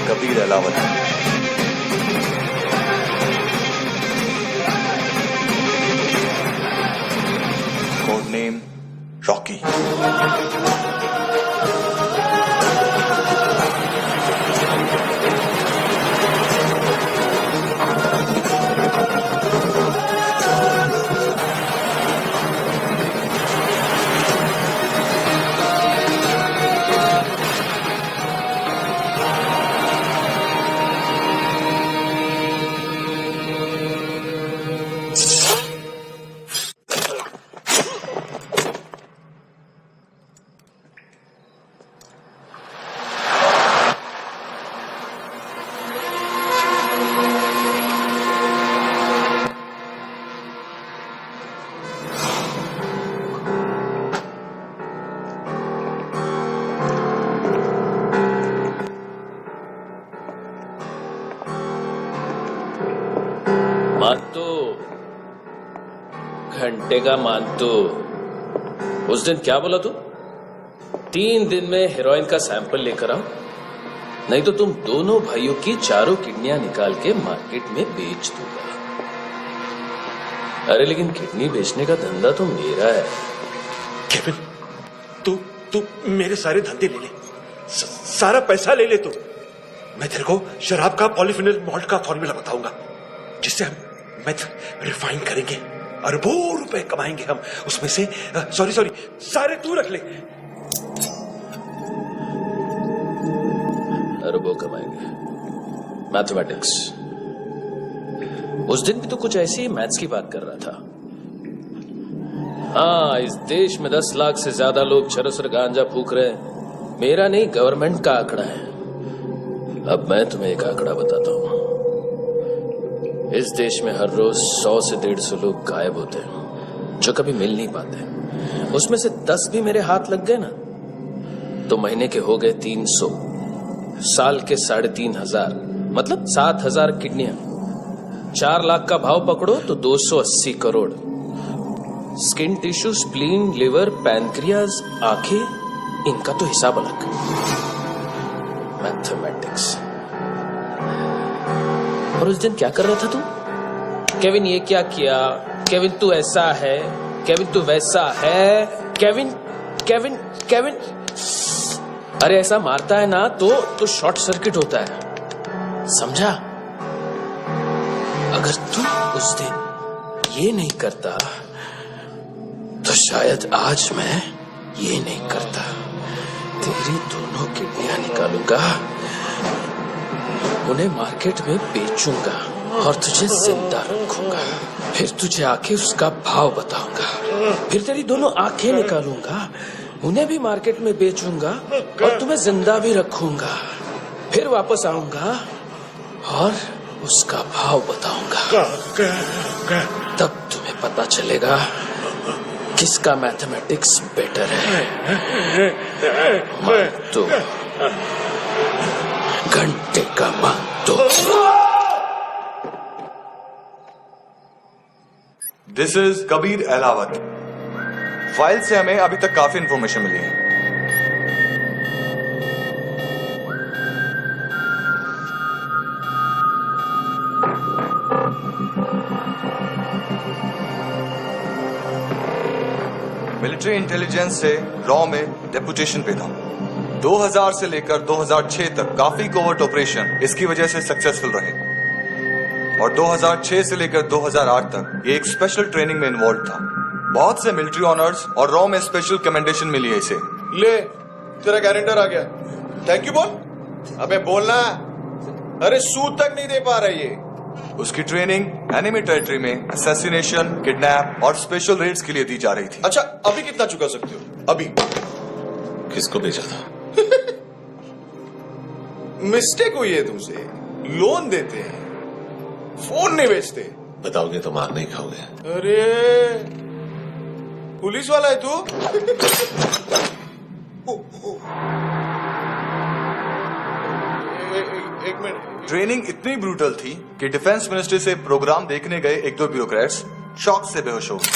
Kabir Alawat. Code name Rocky. मानतू, घंटे का मानतू, उस दिन क्या बोला तू? 3 दिन में हेरोइन का सैंपल लेकर आओ, नहीं तो तुम दोनों भाइयों की चारों किडनियां निकाल के मार्केट में बेच दूंगा। अरे लेकिन किडनी बेचने का धंधा तो मेरा है। केविन, तू मेरे सारे धंधे ले ले, सारा पैसा ले ले तू। मैं तेरे को शराब का पॉलीफिनल मॉल्ट का फॉर्मूला बताऊंगा, जिससे हम मेथ रिफाइन करेंगे, अरबों रुपए कमाएंगे हम उसमें से। सॉरी सारे तू रख ले। अरबों कमाएंगे, मैथमेटिक्स। उस दिन भी तो कुछ ऐसी ही मैथ्स की बात कर रहा था। हाँ, इस देश में 10 लाख से ज्यादा लोग चरस और गांजा फूक रहे हैं। मेरा नहीं, गवर्नमेंट का आंकड़ा है। अब मैं तुम्हें एक आंकड़ा बताता हूँ। इस देश में हर रोज 100 से 150 लोग गायब होते हैं, जो कभी मिल नहीं पाते। उसमें से 10 भी मेरे हाथ लग गए ना, तो महीने के हो गए 300, साल के 3,500, मतलब 7,000 किडनियां। 4 लाख का भाव पकड़ो तो 280 crore. Skin tissue, spleen, liver, pancreas, आंखें, इनका तो हिसाब अलग। मैथमेटिक्स। और उस दिन क्या कर रहा था तू? केविन ये क्या किया, केविन तू ऐसा है, केविन तू वैसा है, केविन केविन केविन। अरे ऐसा मारता है ना तो शॉर्ट सर्किट होता है, समझा? अगर तू उस दिन ये नहीं करता तो शायद आज मैं ये नहीं करता। तेरी दोनों किडनियां निकालूंगा, उन्हें मार्केट में बेचूंगा और तुझे जिंदा रखूंगा। फिर तुझे आके उसका भाव बताऊंगा। फिर तेरी दोनों आंखें निकालूंगा, उन्हें भी मार्केट में बेचूंगा और तुम्हें जिंदा भी रखूंगा। फिर वापस आऊंगा और उसका भाव बताऊंगा। तब तुम्हें पता चलेगा किसका मैथमेटिक्स बेटर है। तो घंटे का मानतो। This is Kabir Ahlawat. File से हमें अभी तक काफी इंफॉर्मेशन मिली है। मिलिट्री इंटेलिजेंस से रॉ में डेपुटेशन पे था। 2000 से लेकर 2006 तक काफी कोवर्ट ऑपरेशन इसकी वजह से सक्सेसफुल रहे और 2006 से लेकर 2008 तक ये एक स्पेशल ट्रेनिंग में इन्वॉल्व था। बहुत से मिलिट्री ऑनर्स और रॉ में स्पेशल कमेंडेशन मिली है इसे। ले तेरा गारंटर आ गया, थैंक यू बोल। अबे बोलना, अरे सूद तक नहीं दे पा रहा ये। उसकी ट्रेनिंग एनिमी टेरिटरी में असैसिनेशन, किडनैप और स्पेशल रेड्स के लिए दी जा रही थी। अच्छा अभी कितना चुका सकते हो? अभी किसको भेजा था? मिस्टेक हुई है तुमसे, लोन देते हैं, फोन नहीं बेचते। बताओगे तो मार नहीं खाओगे। अरे पुलिस वाला है तू? एक मिनट। ट्रेनिंग इतनी ब्रूटल थी कि डिफेंस मिनिस्ट्री से प्रोग्राम देखने गए एक दो ब्यूरोक्रेट्स शॉक से बेहोश हो गए।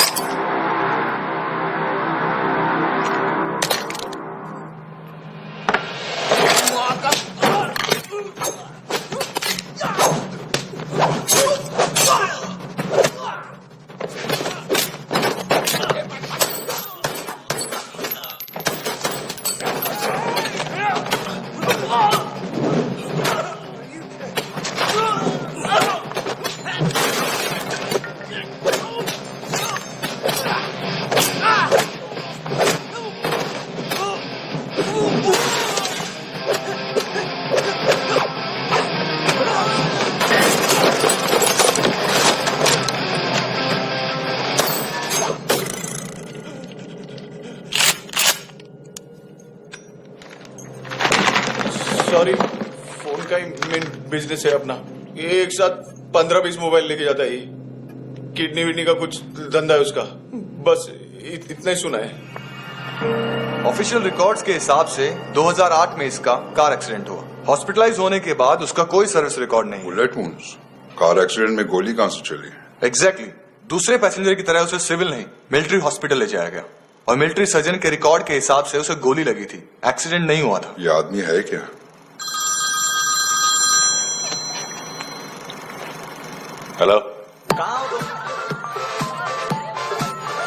सॉरी, फोन का ही मेन बिजनेस है अपना। एक साथ 15-20 मोबाइल लेके जाता है। किडनी विडनी का कुछ धंधा है उसका, बस इतना ही सुना है। ऑफिशियल रिकॉर्ड्स के हिसाब से 2008 में इसका कार एक्सीडेंट हुआ। हॉस्पिटलाइज होने के बाद उसका कोई सर्विस रिकॉर्ड नहीं। बुलेट वुंड्स, कार एक्सीडेंट में गोली कहां से चली? एग्जैक्टली। दूसरे पैसेंजर की तरह उसे सिविल नहीं मिलिट्री हॉस्पिटल ले जाया गया और मिलिट्री सर्जन के रिकॉर्ड के हिसाब से उसे गोली लगी थी, एक्सीडेंट नहीं हुआ था। ये आदमी है क्या? हेलो, कहाँ हो तुम?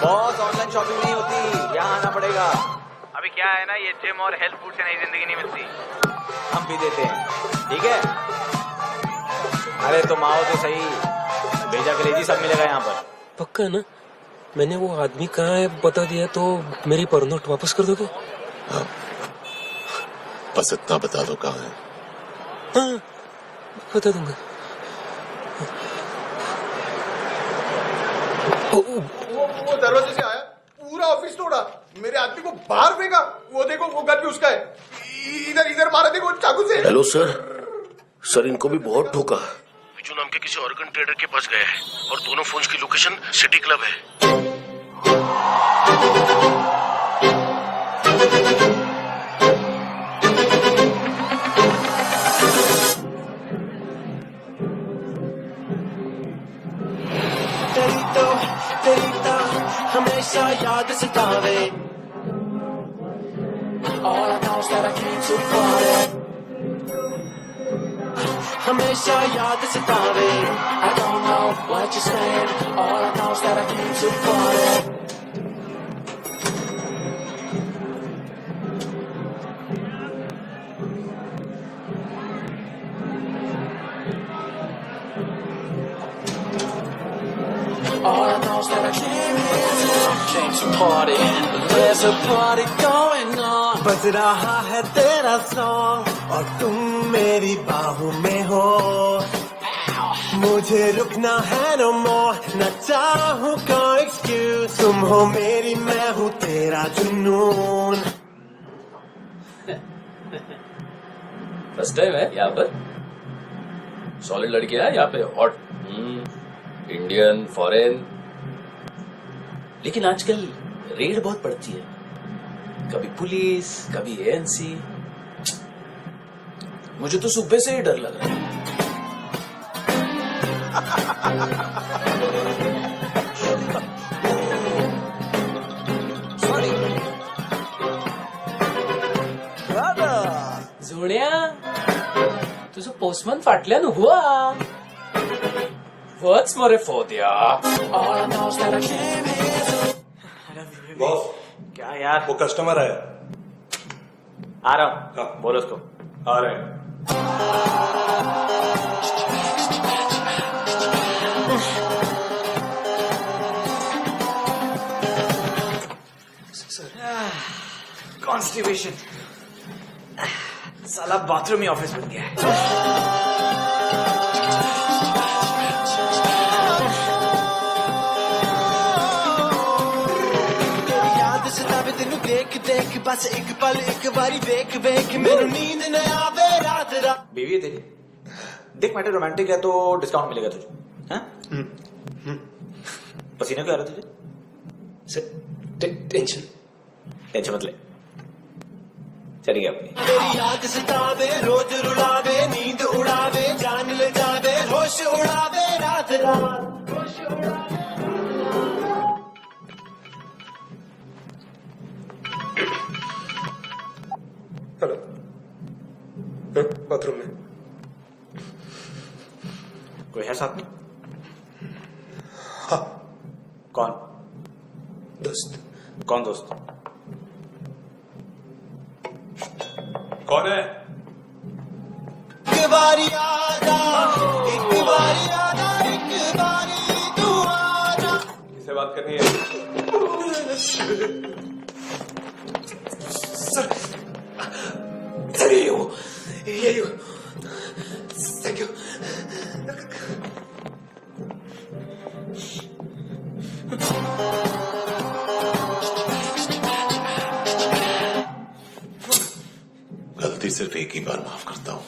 बॉस, ऑनलाइन शॉपिंग नहीं होती, यहाँ आना पड़ेगा। अभी क्या है ना, ये जिम और हेल्थ फूड से नई जिंदगी नहीं मिलती। हम भी देते हैं, ठीक है? अरे तुम आओ तो सही, भेजा कलेजी सब मिलेगा यहाँ पर। पक्का ना? मैंने वो आदमी कहाँ है बता दिया तो मेरी पर नोट वापस कर दोगे? हाँ, बस इतना बता दो कहाँ है। हाँ, बता दूंगा। वो दरवाजे से आया, पूरा ऑफिस तोड़ा, मेरे आदमी को बाहर फेंका। वो देखो, वो गन भी उसका है। इधर इधर मारा, देखो चाकू से। हेलो सर, इनको भी बहुत ठोका। विजू नाम के किसी ऑर्गन ट्रेडर के पास गया है और दोनों फोन्स की लोकेशन सिटी क्लब है। तेरी तो हमेशा याद सतावे। All I know is that I came too far. हमेशा याद सतावे। I don't know what you're saying. All I know is that I came too far. All I know is that I came to party. There's a party going on. बज रहा है तेरा सॉन्ग और तुम मेरी बाहों में हो। मुझे रुकना है no more, न चाहूँ कोई एक्सक्यूज। तुम हो मेरी, मैं हूँ तेरा जुनून। फर्स्ट टाइम है यहाँ पर। सॉलिड लड़की है यहाँ पे, हॉट इंडियन, फॉरेन। लेकिन आजकल रेड बहुत पड़ती है, कभी पुलिस, कभी एएनसी। मुझे तो सुबह से ही डर लग रहा है। जोड्या, तुझं पोस्टमन फाटल्यान हुआ. What's more for दिया? बॉस, क्या यार? वो कस्टमर है। आ रहा हूँ। हाँ। बोलो उसको। आ रहे हैं। कॉन्स्टिपेशन, साला बाथरूम ही ऑफिस बन गया है। याद सतावे तेनू देख देख बस एक पल एक बारी वेख वेख मैनू नींद न आवे रात रात। बीवी है तेरी? देख मैटर रोमांटिक है तो डिस्काउंट मिलेगा तुझे। हाँ? पसीना क्यों आ रहा तुझे? टेंशन मत ले, चली गया अपनी। तेरी याद सतावे रोज रुलावे नींद उड़ावे जान ले जावे होश उड़ावे रात रात। हेलो, बाथरूम में कोई है साथ में? हाँ। कौन? दोस्त। कौन दोस्त? कौन है? एक बारी आजा, एक बारी आजा, एक बारी तू आजा। किससे बात करनी है? सर ये हो थैंक यू। गलती सिर्फ एक ही बार माफ करता हूँ।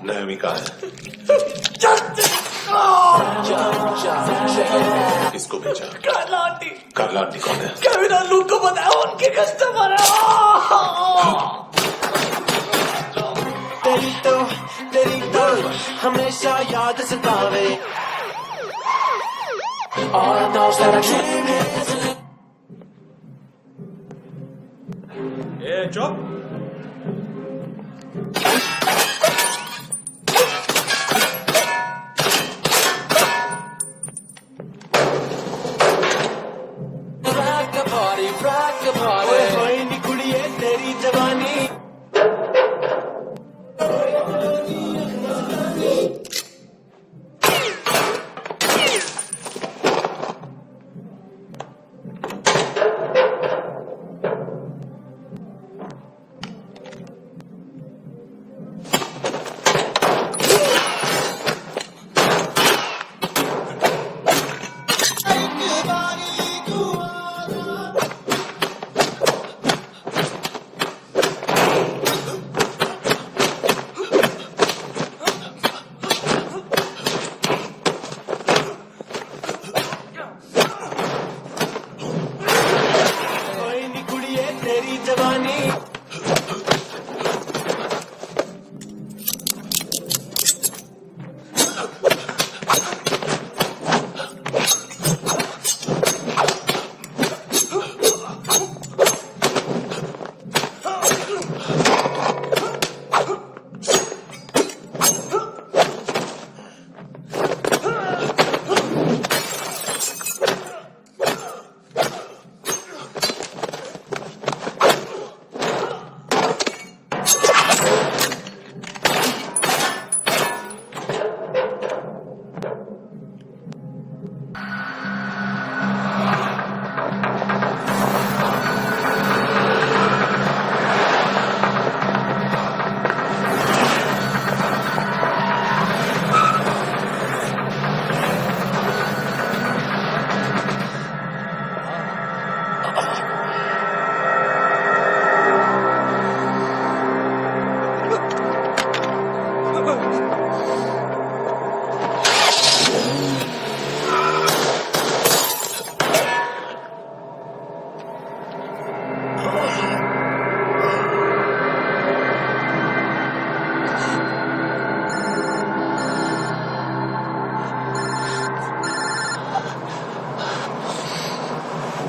नहमी कहाँ है? किसको भेजा? कार्ला आंटी। कार्ला आंटी कौन है? केविन और लूक को बताया उनके कस्टमर है। तेरी तो हमेशा याद सतावे। All I know is that I dream it. ए चुप। rock the party। ओए नी कुड़िए तेरी जवानी।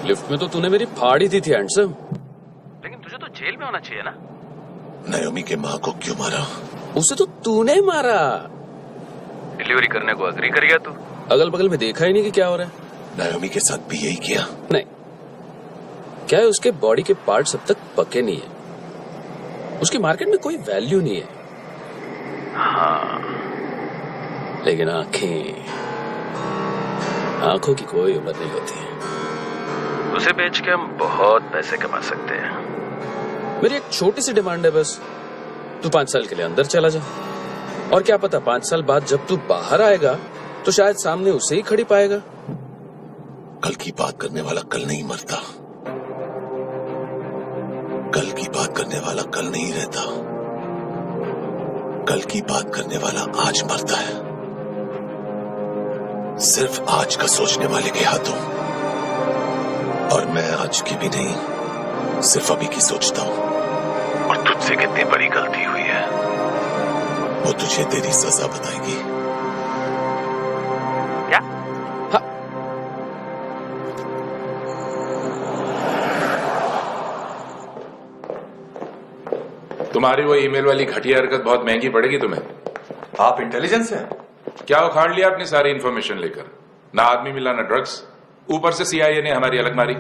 लिफ्ट में तो तूने मेरी फाड़ ही दी थी हैंडसम। लेकिन तुझे तो जेल में होना चाहिए ना। नायोमी के माँ को क्यों मारा? उसे तो तूने मारा। डिलीवरी करने को अग्री कर गया तू। अगल बगल में देखा ही नहीं कि क्या हो रहा है। नायोमी के साथ भी यही किया? नहीं, क्या है उसके बॉडी के पार्ट्स अब तक पके नहीं है, उसकी मार्केट में कोई वैल्यू नहीं है। हाँ, लेकिन आंखों की कोई उम्र नहीं होती है। उसे बेच के हम बहुत पैसे कमा सकते हैं। मेरी एक छोटी सी डिमांड है बस, तू 5 साल के लिए अंदर चला जा, और क्या पता 5 साल बाद जब तू बाहर आएगा तो शायद सामने उसे ही खड़ी पाएगा। कल की बात करने वाला कल नहीं मरता, कल की बात करने वाला कल नहीं रहता, कल की बात करने वाला आज मरता है। सिर्फ आज का सोचने वाले के हाथों, और मैं आज की भी नहीं, सिर्फ अभी की सोचता हूं। और तुझसे कितनी बड़ी गलती हुई है वो तुझे तेरी सजा बताएगी। क्या? हाँ। तुम्हारी वो ईमेल वाली घटिया हरकत बहुत महंगी पड़ेगी तुम्हें। आप इंटेलिजेंस हैं? क्या उखाड़ लिया अपनी सारी इन्फॉर्मेशन लेकर? ना आदमी मिला ना ड्रग्स, ऊपर से CIA ने हमारी अलग मारी।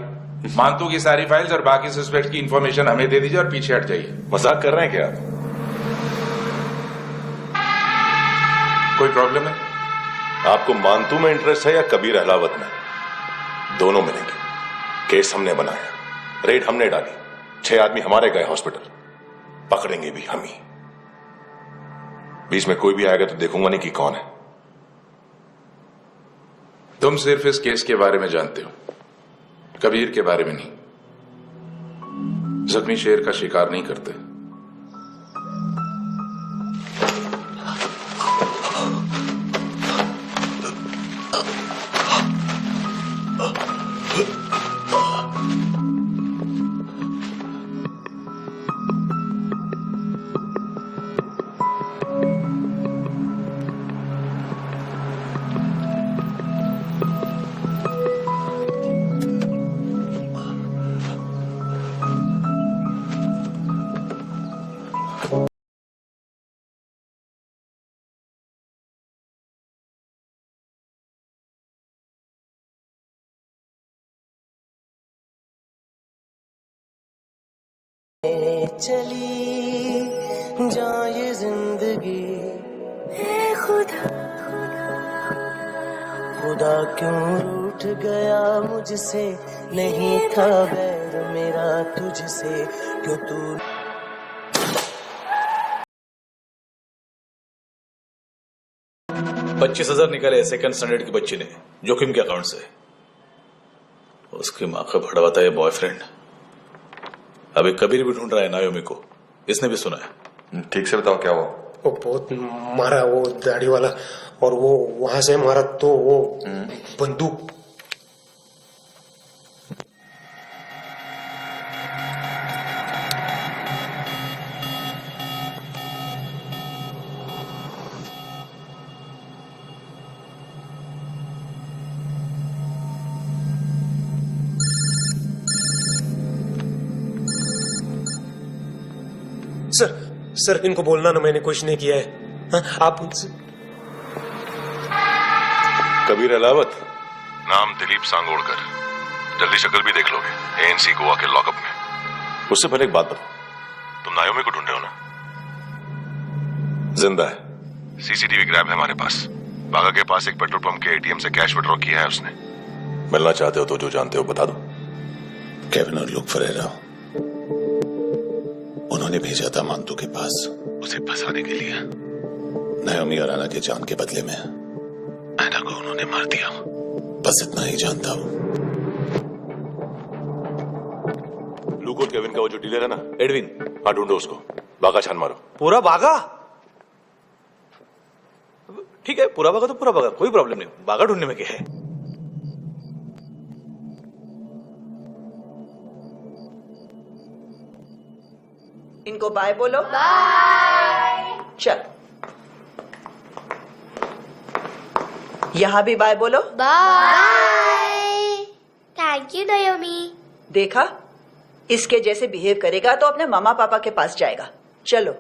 मानतू की सारी फाइल्स और बाकी सस्पेक्ट की इन्फॉर्मेशन हमें दे दीजिए और पीछे हट जाइए। मजाक कर रहे हैं क्या? कोई प्रॉब्लम है? आपको मानतू में इंटरेस्ट है या कबीर अहलावत में? दोनों मिलेंगे। केस हमने बनाया, रेड हमने डाली, 6 आदमी हमारे गए हॉस्पिटल, पकड़ेंगे भी हम ही। बीच में कोई भी आएगा तो देखूंगा नहीं कि कौन है। तुम सिर्फ इस केस के बारे में जानते हो, कबीर के बारे में नहीं। जख्मी शेर का शिकार नहीं करते। चली जाए जिंदगी, हे खुदा खुदा क्यों रूठ गया मुझसे, नहीं था बैर मेरा तुझसे, क्यों तू 25,000 निकाले सेकंड स्टैंडर्ड की बच्ची ने जोखिम के अकाउंट से। उसकी माँ का भड़वा था ये बॉयफ्रेंड। अभी कबीर भी ढूंढ रहा है नायोमी को, इसने भी सुना है। ठीक से बताओ क्या हुआ? वो बहुत मारा, वो दाढ़ी वाला, और वो वहां से मारा तो वो बंदूक। सर इनको बोलना ना मैंने कुछ नहीं किया है। हाँ, आप कबीर अहलावत, नाम दिलीप सांगोड़कर। जल्दी शक्ल भी देख लोगे ANC गोवा के लॉकअप में। उससे पहले एक बात बताओ, तुम नायोमी को ढूंढ रहे हो ना? जिंदा है, CCTV ग्रैब है हमारे पास। बागा के पास एक पेट्रोल पंप के ATM से कैश विड्रॉ किया है उसने। मिलना चाहते हो तो जो जानते हो बता दो। केविन और लुक फरेरा, उन्होंने भेजा था मानतू के पास उसे फंसाने के लिए। नायोमी और आना के जान के बदले में ऐना को उन्होंने मार दिया। बस इतना ही जानता हूं। लुक और केविन का वो जो डीलर है ना, एडविन, हाँ ढूंढो उसको। बागा छान मारो। पूरा बागा? ठीक है, पूरा बागा तो पूरा बागा, कोई प्रॉब्लम नहीं। बागा ढूंढने में क्या है? इनको बाय बोलो। बाय। चल, यहाँ भी बाय बोलो। बाय। Thank you नायोमी। देखा, इसके जैसे बिहेव करेगा तो अपने मामा पापा के पास जाएगा। चलो।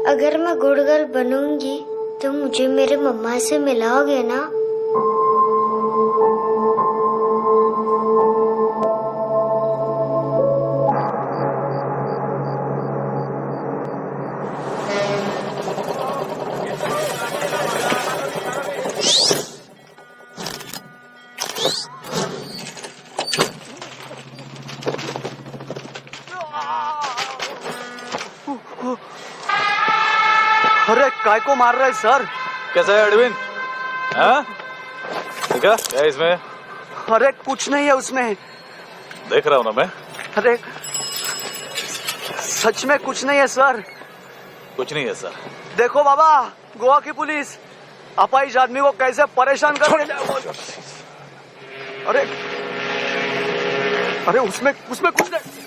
अगर मैं गुड गर्ल बनूंगी तो मुझे मेरे मम्मा से मिलाओगे ना? अरे काय को मार रहा है सर? कैसा है अरविंद? हाँ? देखा क्या है इसमें? अरे कुछ नहीं है उसमें। देख रहा हूँ ना मैं। अरे सच में कुछ नहीं है सर। कुछ नहीं है सर। देखो बाबा, गोवा की पुलिस अपाहिज आदमी को कैसे परेशान कर रही है। अरे अरे उसमें कुछ नहीं।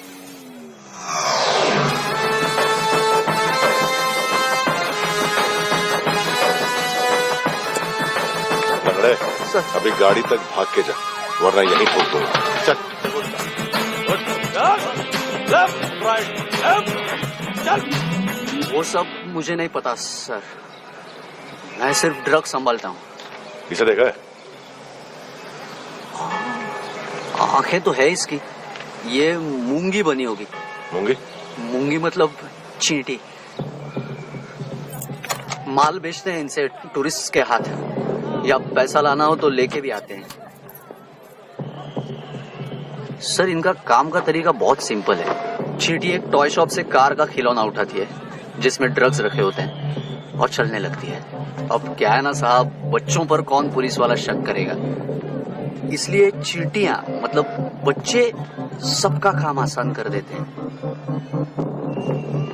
लंगड़े, अभी गाड़ी तक भाग के जा, वरना यहीं ठोक दूंगा। चल। लेफ्ट, राइट, लेफ्ट, चल। वो सब मुझे नहीं पता सर, मैं सिर्फ ड्रग संभालता हूँ। इसे देखा है? आंखें तो है इसकी, ये मूंगी बनी होगी। मूंगी? मूंगी मतलब चींटी। माल बेचते हैं इनसे टूरिस्ट के हाथ, या पैसा लाना हो तो लेके भी आते हैं। सर इनका काम का तरीका बहुत सिंपल है। चींटी एक टॉय शॉप से कार का खिलौना उठाती है जिसमें ड्रग्स रखे होते हैं और चलने लगती है। अब क्या है ना साहब, बच्चों पर कौन पुलिस वाला शक करेगा, इसलिए चींटियां मतलब बच्चे सबका काम आसान कर देते हैं।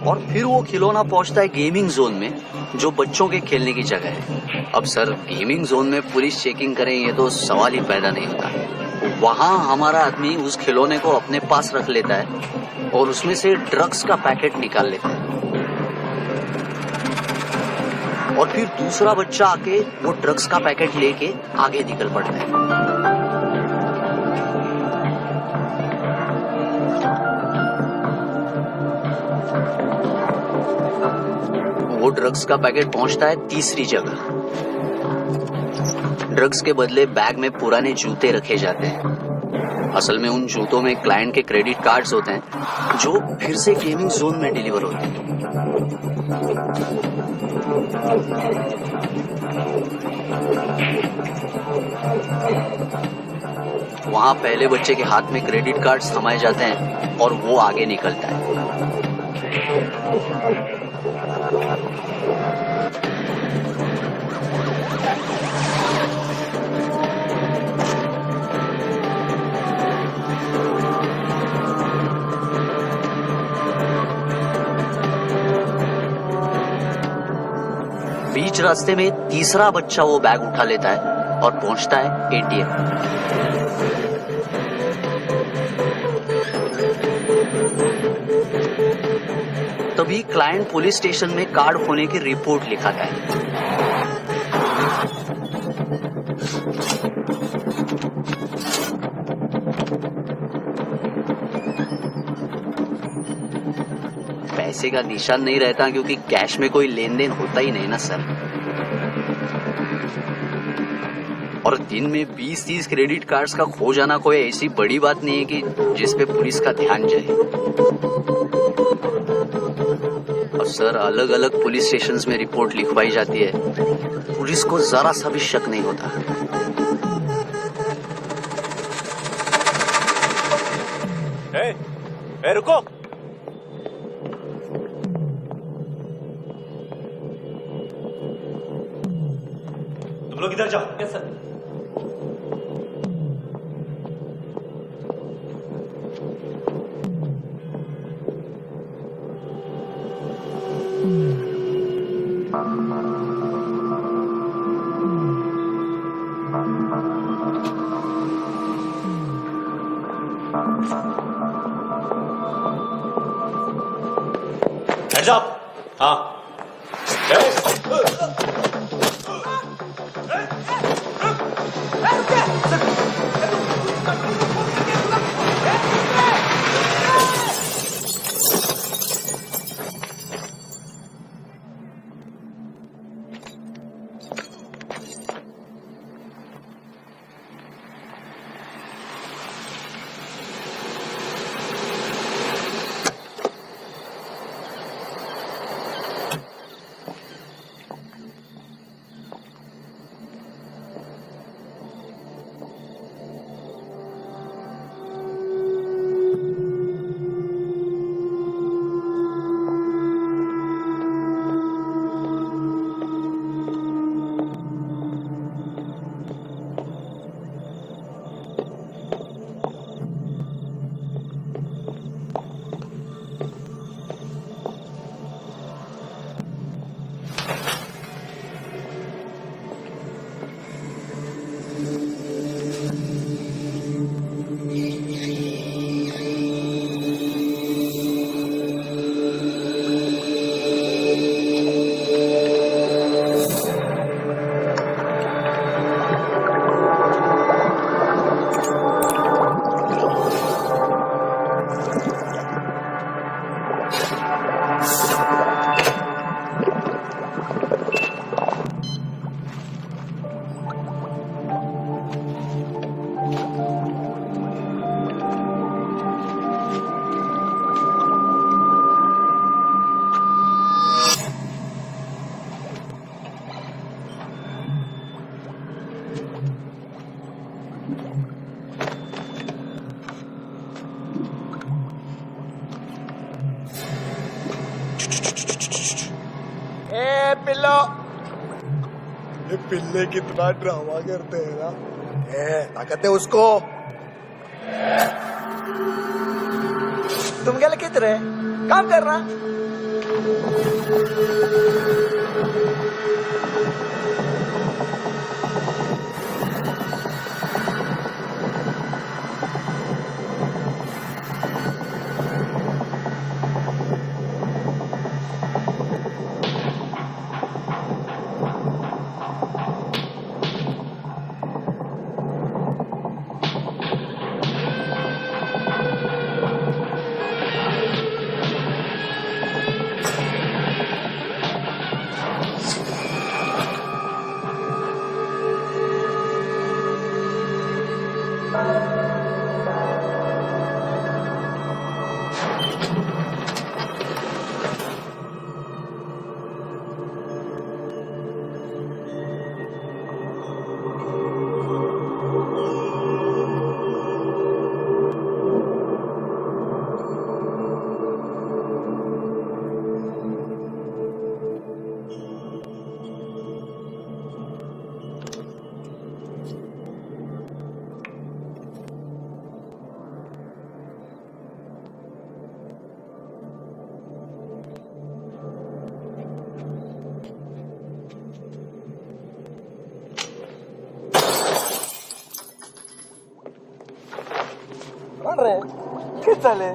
और फिर वो खिलौना पहुंचता है गेमिंग जोन में, जो बच्चों के खेलने की जगह है। अब सर गेमिंग जोन में पुलिस चेकिंग करे ये तो सवाल ही पैदा नहीं होता। वहां हमारा आदमी उस खिलौने को अपने पास रख लेता है और उसमें से ड्रग्स का पैकेट निकाल लेता है, और फिर दूसरा बच्चा आके वो ड्रग्स का पैकेट लेके आगे निकल पड़ता है। वो ड्रग्स का पैकेट पहुंचता है तीसरी जगह। ड्रग्स के बदले बैग में पुराने जूते रखे जाते हैं। असल में उन जूतों में क्लाइंट के क्रेडिट कार्ड्स होते हैं जो फिर से गेमिंग जोन में डिलीवर होते हैं। वहां पहले बच्चे के हाथ में क्रेडिट कार्ड्स थमाए जाते हैं और वो आगे निकलता है। बीच रास्ते में तीसरा बच्चा वो बैग उठा लेता है और पहुंचता है एटीएम। तभी क्लाइंट पुलिस स्टेशन में कार्ड खोने की रिपोर्ट लिखाता है। पैसे का निशान नहीं रहता क्योंकि कैश में कोई लेन देन होता ही नहीं ना सर। और दिन में 20-30 क्रेडिट कार्ड्स का खो जाना कोई ऐसी बड़ी बात नहीं है कि जिस पे पुलिस का ध्यान जाए। और सर अलग अलग पुलिस स्टेशंस में रिपोर्ट लिखवाई जाती है, पुलिस को जरा सा भी शक नहीं होता। रुको, तुम लोग इधर जाओ। Yes sir. Heads up! हाँ। ए पिल्लो, ये पिल्ले कितना ड्रामा करते हैं ना। ताकत है उसको। तुम क्या लिखित रहे काम करना। चले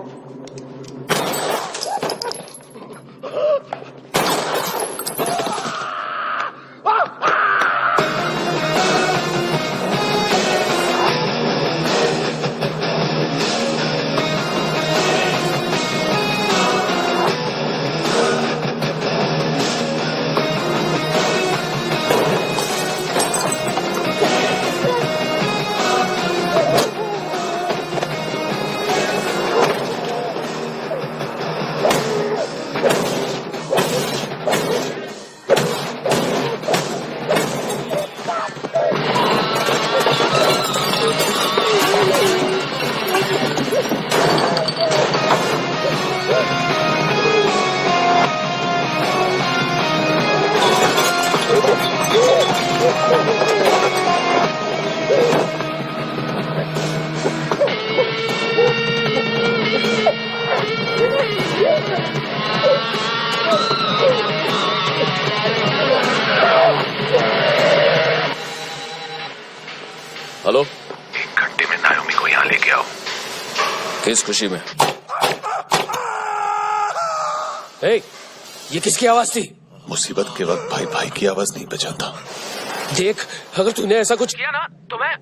हेलो, 1 घंटे में नायोमी को यहाँ लेके आओ। किस खुशी में? ए, ये किसकी आवाज थी? मुसीबत के वक्त भाई भाई की आवाज नहीं बचाता। देख, अगर तूने ऐसा कुछ किया ना तो मैं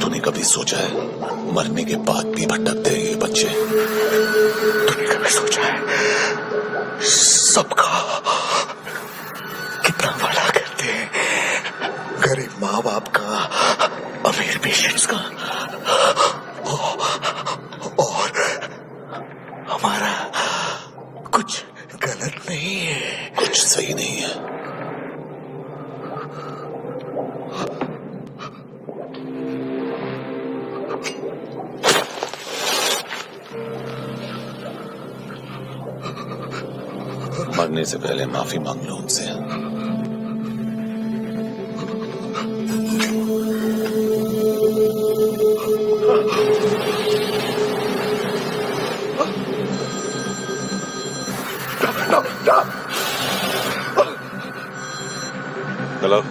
तूने कभी सोचा है मरने के बाद भी भटकते हैं ये बच्चे? तूने कभी सोचा है सबका कितना बड़ा करते हैं? गरीब माँ बाप का, अमीर पेशेंट्स का, और हमारा कुछ गलत नहीं है, कुछ सही नहीं है। मरने से पहले माफी मांग लो उनसे। हेलो,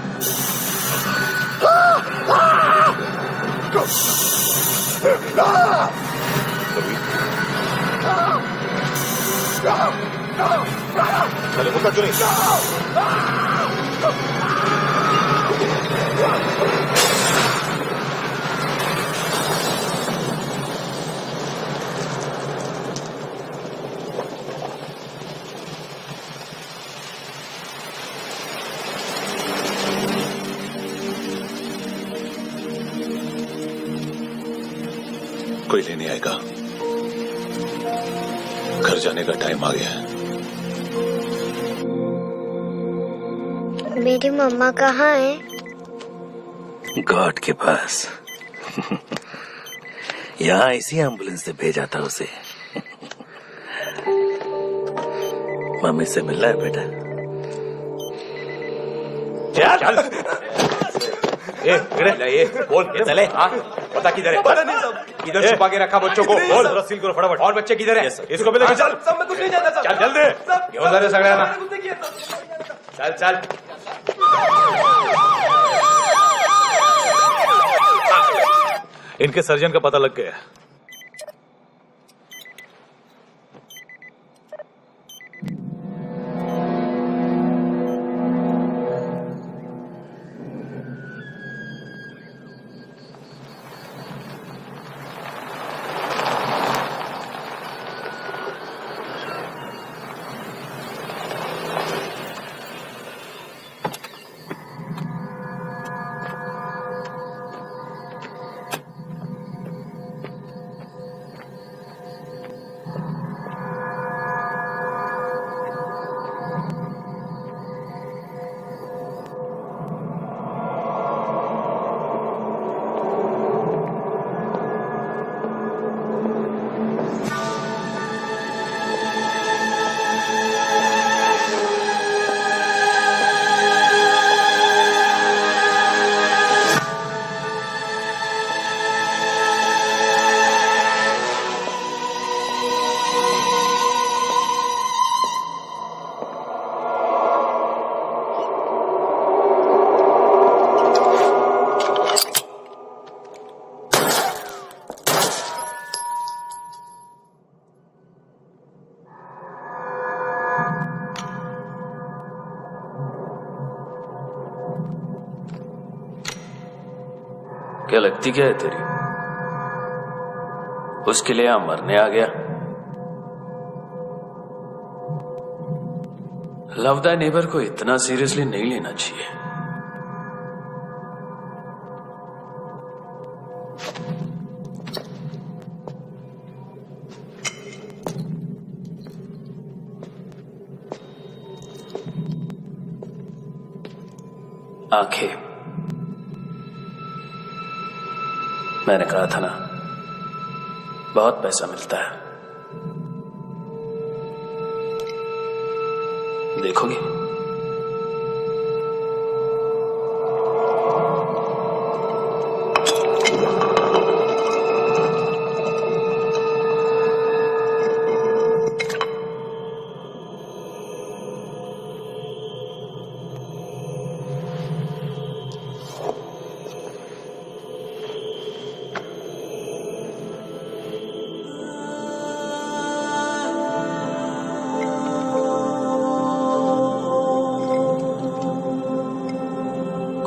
चलो मुक्का क्यों नहीं? कोई लेने आएगा। घर जाने का टाइम आ गया है। मेरी मम्मा कहाँ है? गॉड के पास। यहाँ इसी एम्बुलेंस से भेजा था उसे। मम्मी से मिलना है बेटा। चल ये बोल चले। हाँ पता किधर है? पता नहीं सब। किधर छुपा के रखा बच्चों को? बोल सील करो फटाफट। और बच्चे किधर है? इसको भी लेकर चल। सब मैं कुछ नहीं जानता। चल जल्दी। घेऊन जा रे सगळ्यांना। चल चल। इनके सर्जन का पता लग गया। क्या लगती क्या है तेरी? उसके लिए यहां मरने आ गया? लव द नेबर को इतना सीरियसली नहीं लेना चाहिए। आंखें, मैंने कहा था ना, बहुत पैसा मिलता है। देखोगे?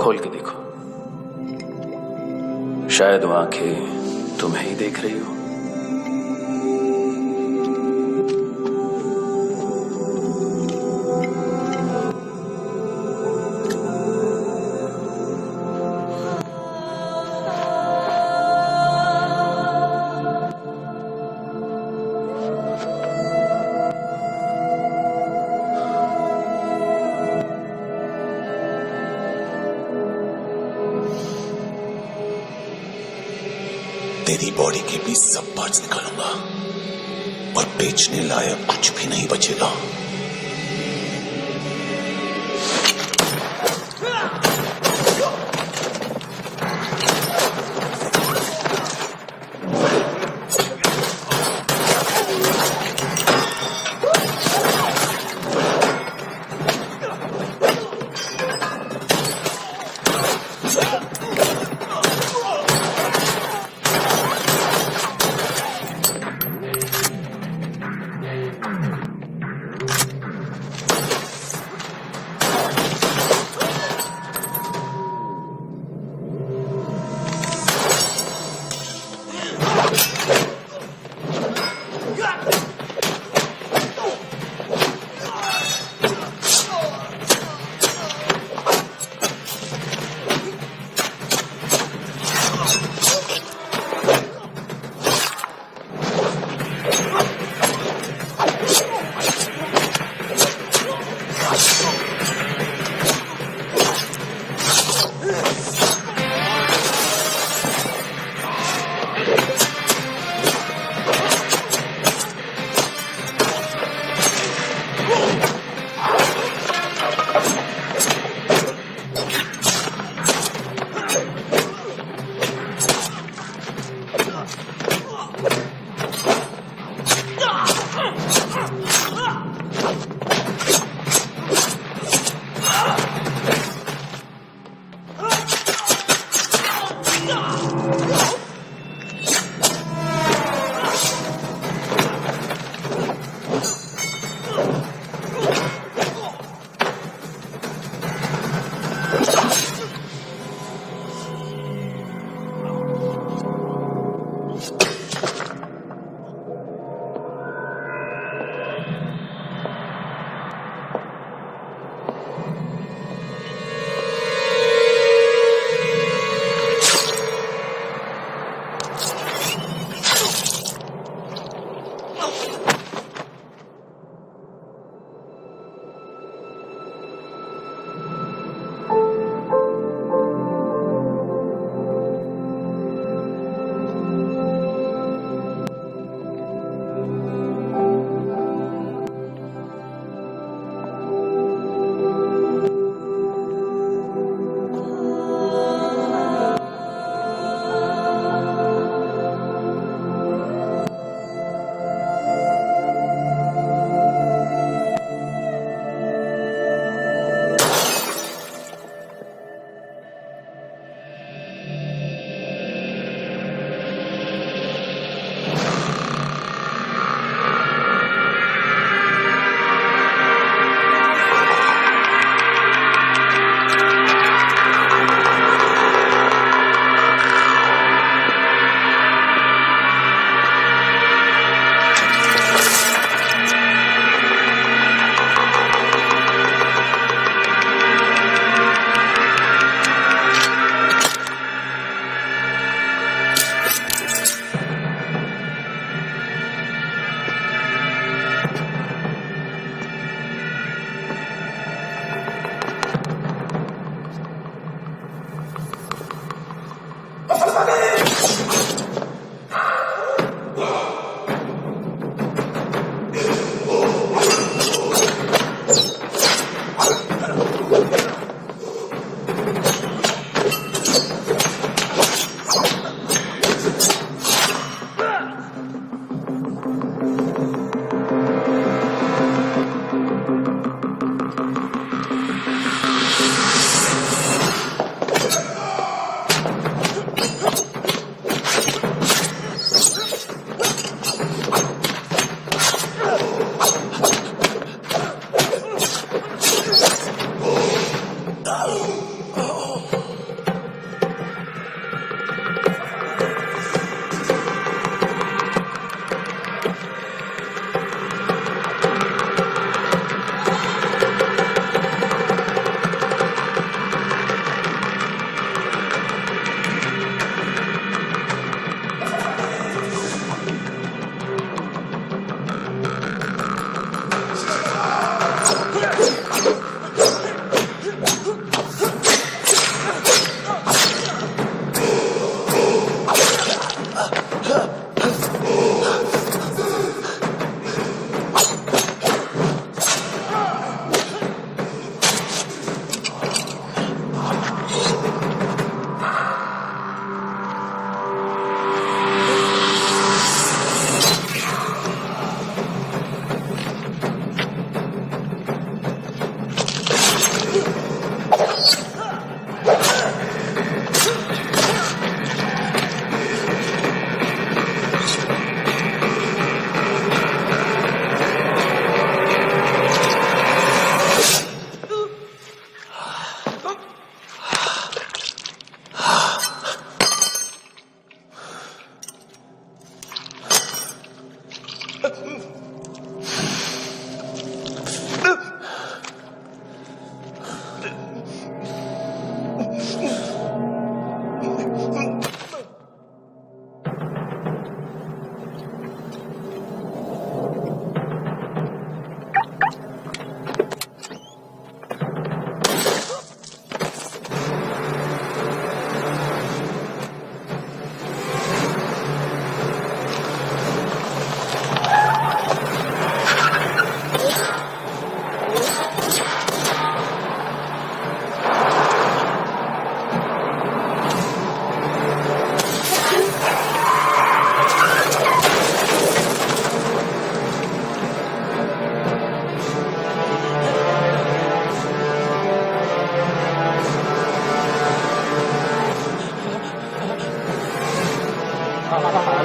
खोल के देखो, शायद वो आंखें तुम्हें ही देख रही हो। तेरी बॉडी के भी सब पार्ट्स निकालूंगा, पर बेचने लायक कुछ भी नहीं बचेगा।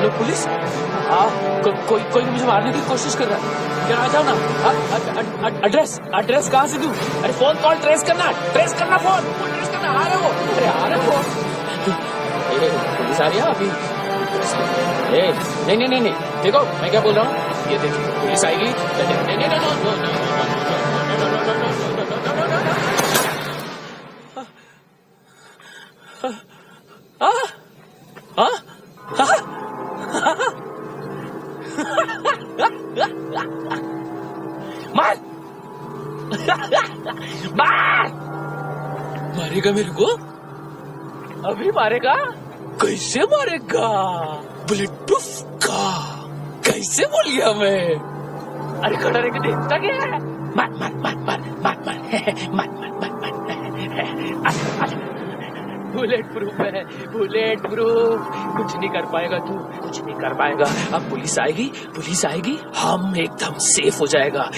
Hello police. कोई मुझे मारने की कोशिश कर रहा है। यार आ जाओ ना। एड्रेस कहाँ से दूं? अरे फोन कॉल ट्रेस करना फोन ट्रेस करना। आ रहे हो? अरे आ रहे हो? पुलिस आ रही है अभी। नहीं देखो मैं क्या बोल रहा हूँ, ये देखो पुलिस आएगी। मारेगा मेरे को? अभी मारेगा? कैसे मारेगा? बुलेट प्रूफ का कैसे बोल गया मैं? अरे खड़ा रह के देखता क्या है? मार बुलेट प्रूफ है, बुलेट प्रूफ। कुछ नहीं कर पाएगा तू, कुछ नहीं कर पाएगा। अब पुलिस आएगी, हम एकदम सेफ हो जाएगा।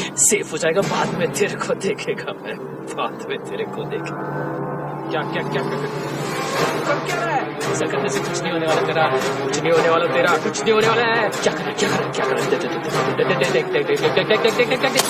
बाद में तेरे को देखेगा मैं, बाद में तेरे को देखेगा। क्या रहा है? ऐसा करने से कुछ नहीं होने वाला तेरा, कुछ नहीं होने वाला है। क्या कर देख।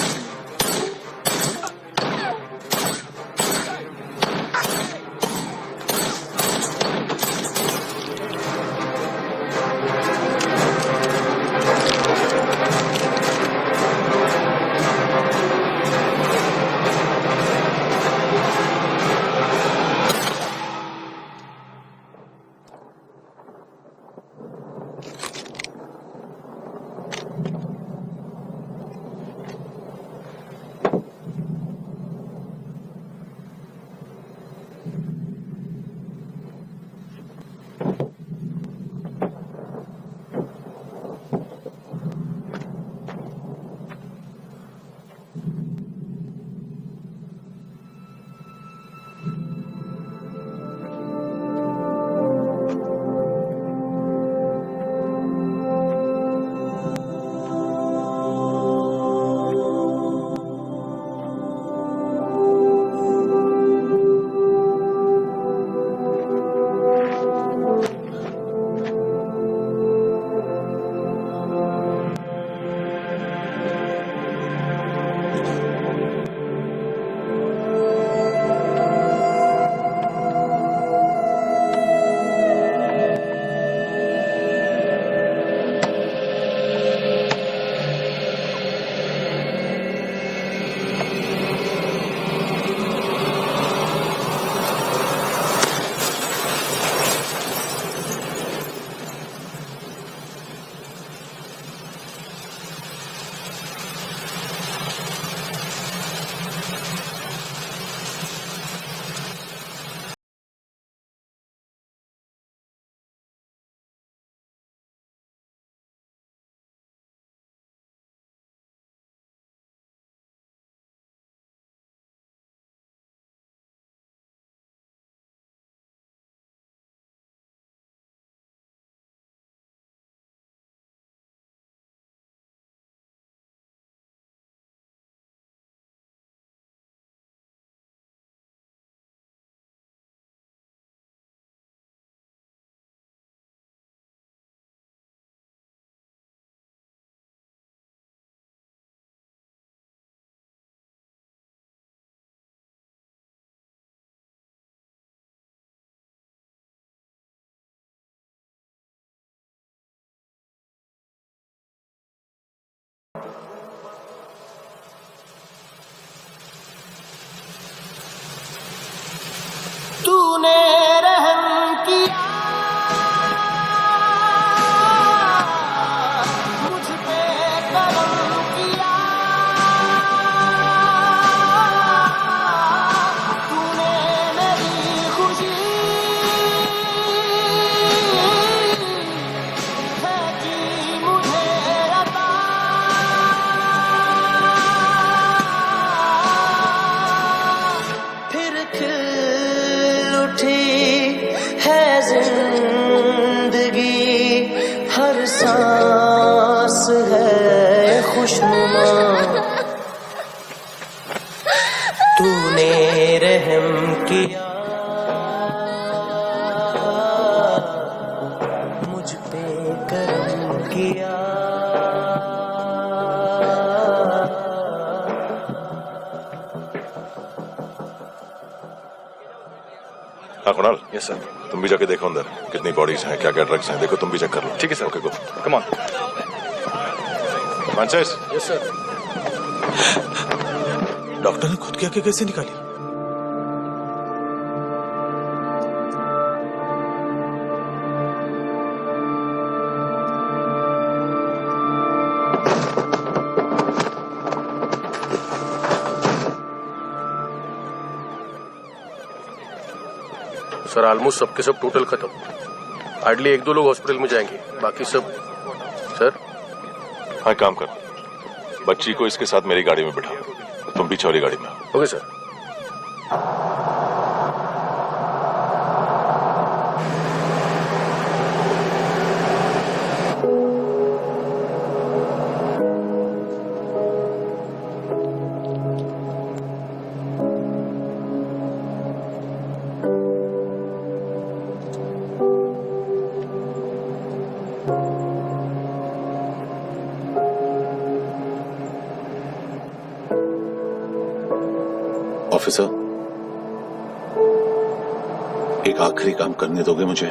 किया। हाँ कुणाल, यस सर, तुम भी जाके देखो अंदर कितनी बॉडीज हैं, क्या क्या ड्रग्स हैं, देखो तुम भी चेक कर लो। ठीक है sir. Okay go, come on. Francis. Yes sir. Doctor ने खुद की आंखें कैसे निकाली? सर ऑलमोस्ट सबके सब टोटल खत्म। हार्डली 1-2 लोग हॉस्पिटल में जाएंगे, बाकी सब। सर हाँ, काम कर, बच्ची को इसके साथ मेरी गाड़ी में बिठा, तुम पीछे वाली गाड़ी में। Okay sir. ऑफिसर, एक आखिरी काम करने दोगे मुझे?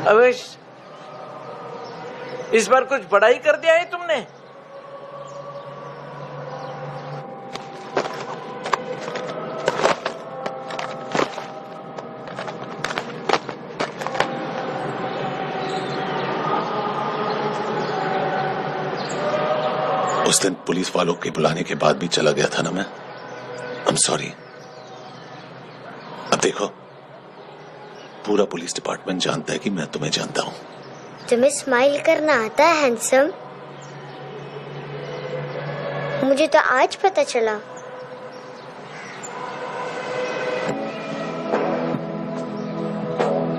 अवेश, इस बार कुछ बड़ा ही कर दिया है तुमने। उस दिन पुलिस वालों के बुलाने के बाद भी चला गया था ना मैं। I am sorry. अब देखो, पूरा पुलिस डिपार्टमेंट जानता है कि मैं तुम्हें जानता हूं। तुम्हें स्माइल करना आता है हैंडसम? मुझे तो आज पता चला।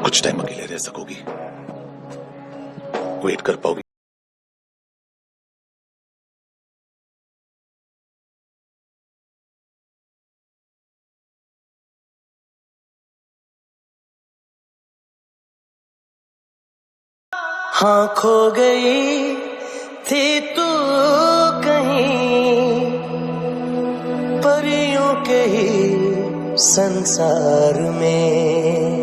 कुछ टाइम अकेले रह सकोगी? वेट कर पाओगी? हाँ, खो गई थी तू कहीं परियों के ही संसार में।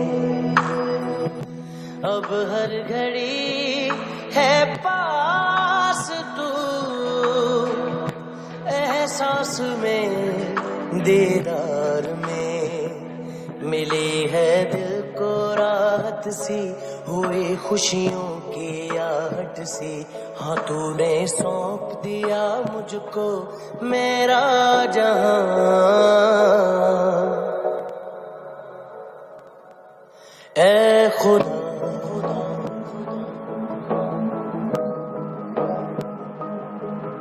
अब हर घड़ी है पास तू, एहसास में दीदार में। मिली है दिल को राहत सी, हुई खुशियों की आहट सी। हाँ, तूने सौंप दिया मुझको मेरा जहां। ऐ खुदा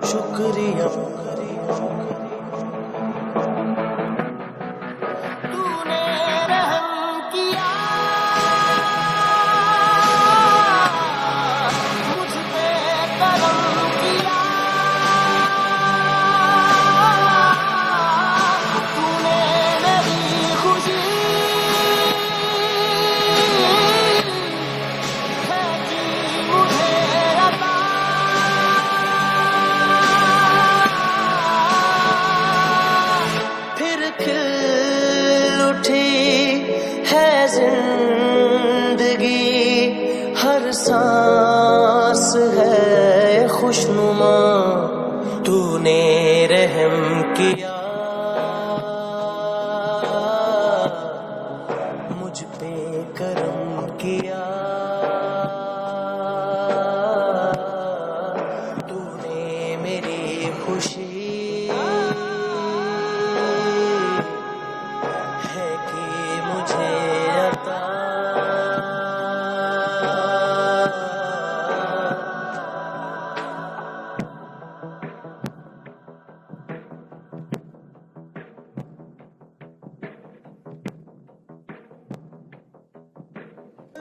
शुक्रिया, तूने रहम किया मुझ पे, करम किया। तूने मेरी खुशी है की मुझे अता। फिर खिल उठी है जिंदगी, हर सांस है खुशनुमा। तूने रहम किया मुझ पे, करम किया। तूने मेरी खुशी है कि मुझे अता।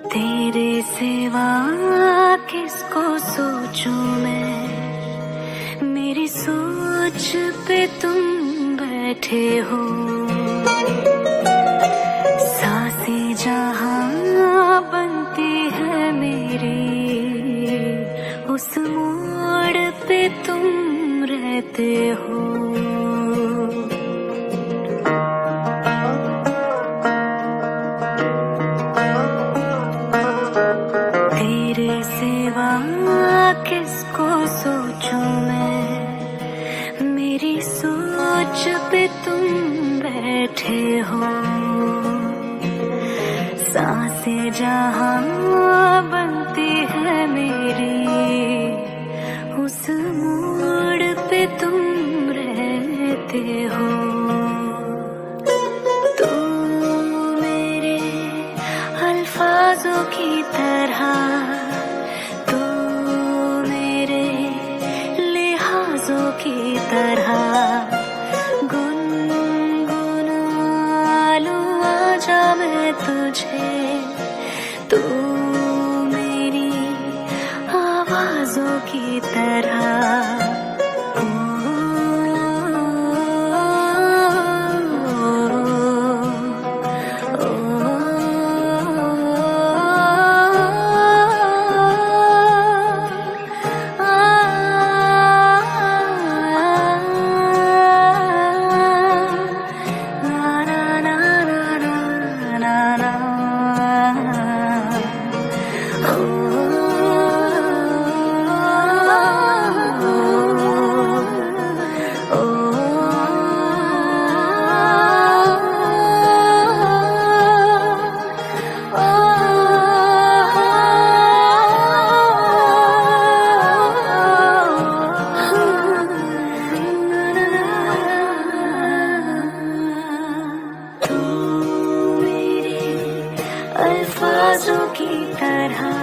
तेरे सिवा किसको सोचूं मैं, मेरी सोच पे तुम बैठे हो। सांसें जहां बनती है मेरी, उस मोड़ पे तुम रहते हो। तेरे सिवा किसको सोचूं मैं, मेरी सोच पे तुम बैठे हो। सांसें जहां बनती है मेरी, उस मोड़ पे तुम रहते हो। अल्फाजों की तरह तो मेरे लिहाजों की तरह गुनगुना लूं आजा मैं तुझे, तो मेरी आवाजों की तरह। अल्फाजों की तरह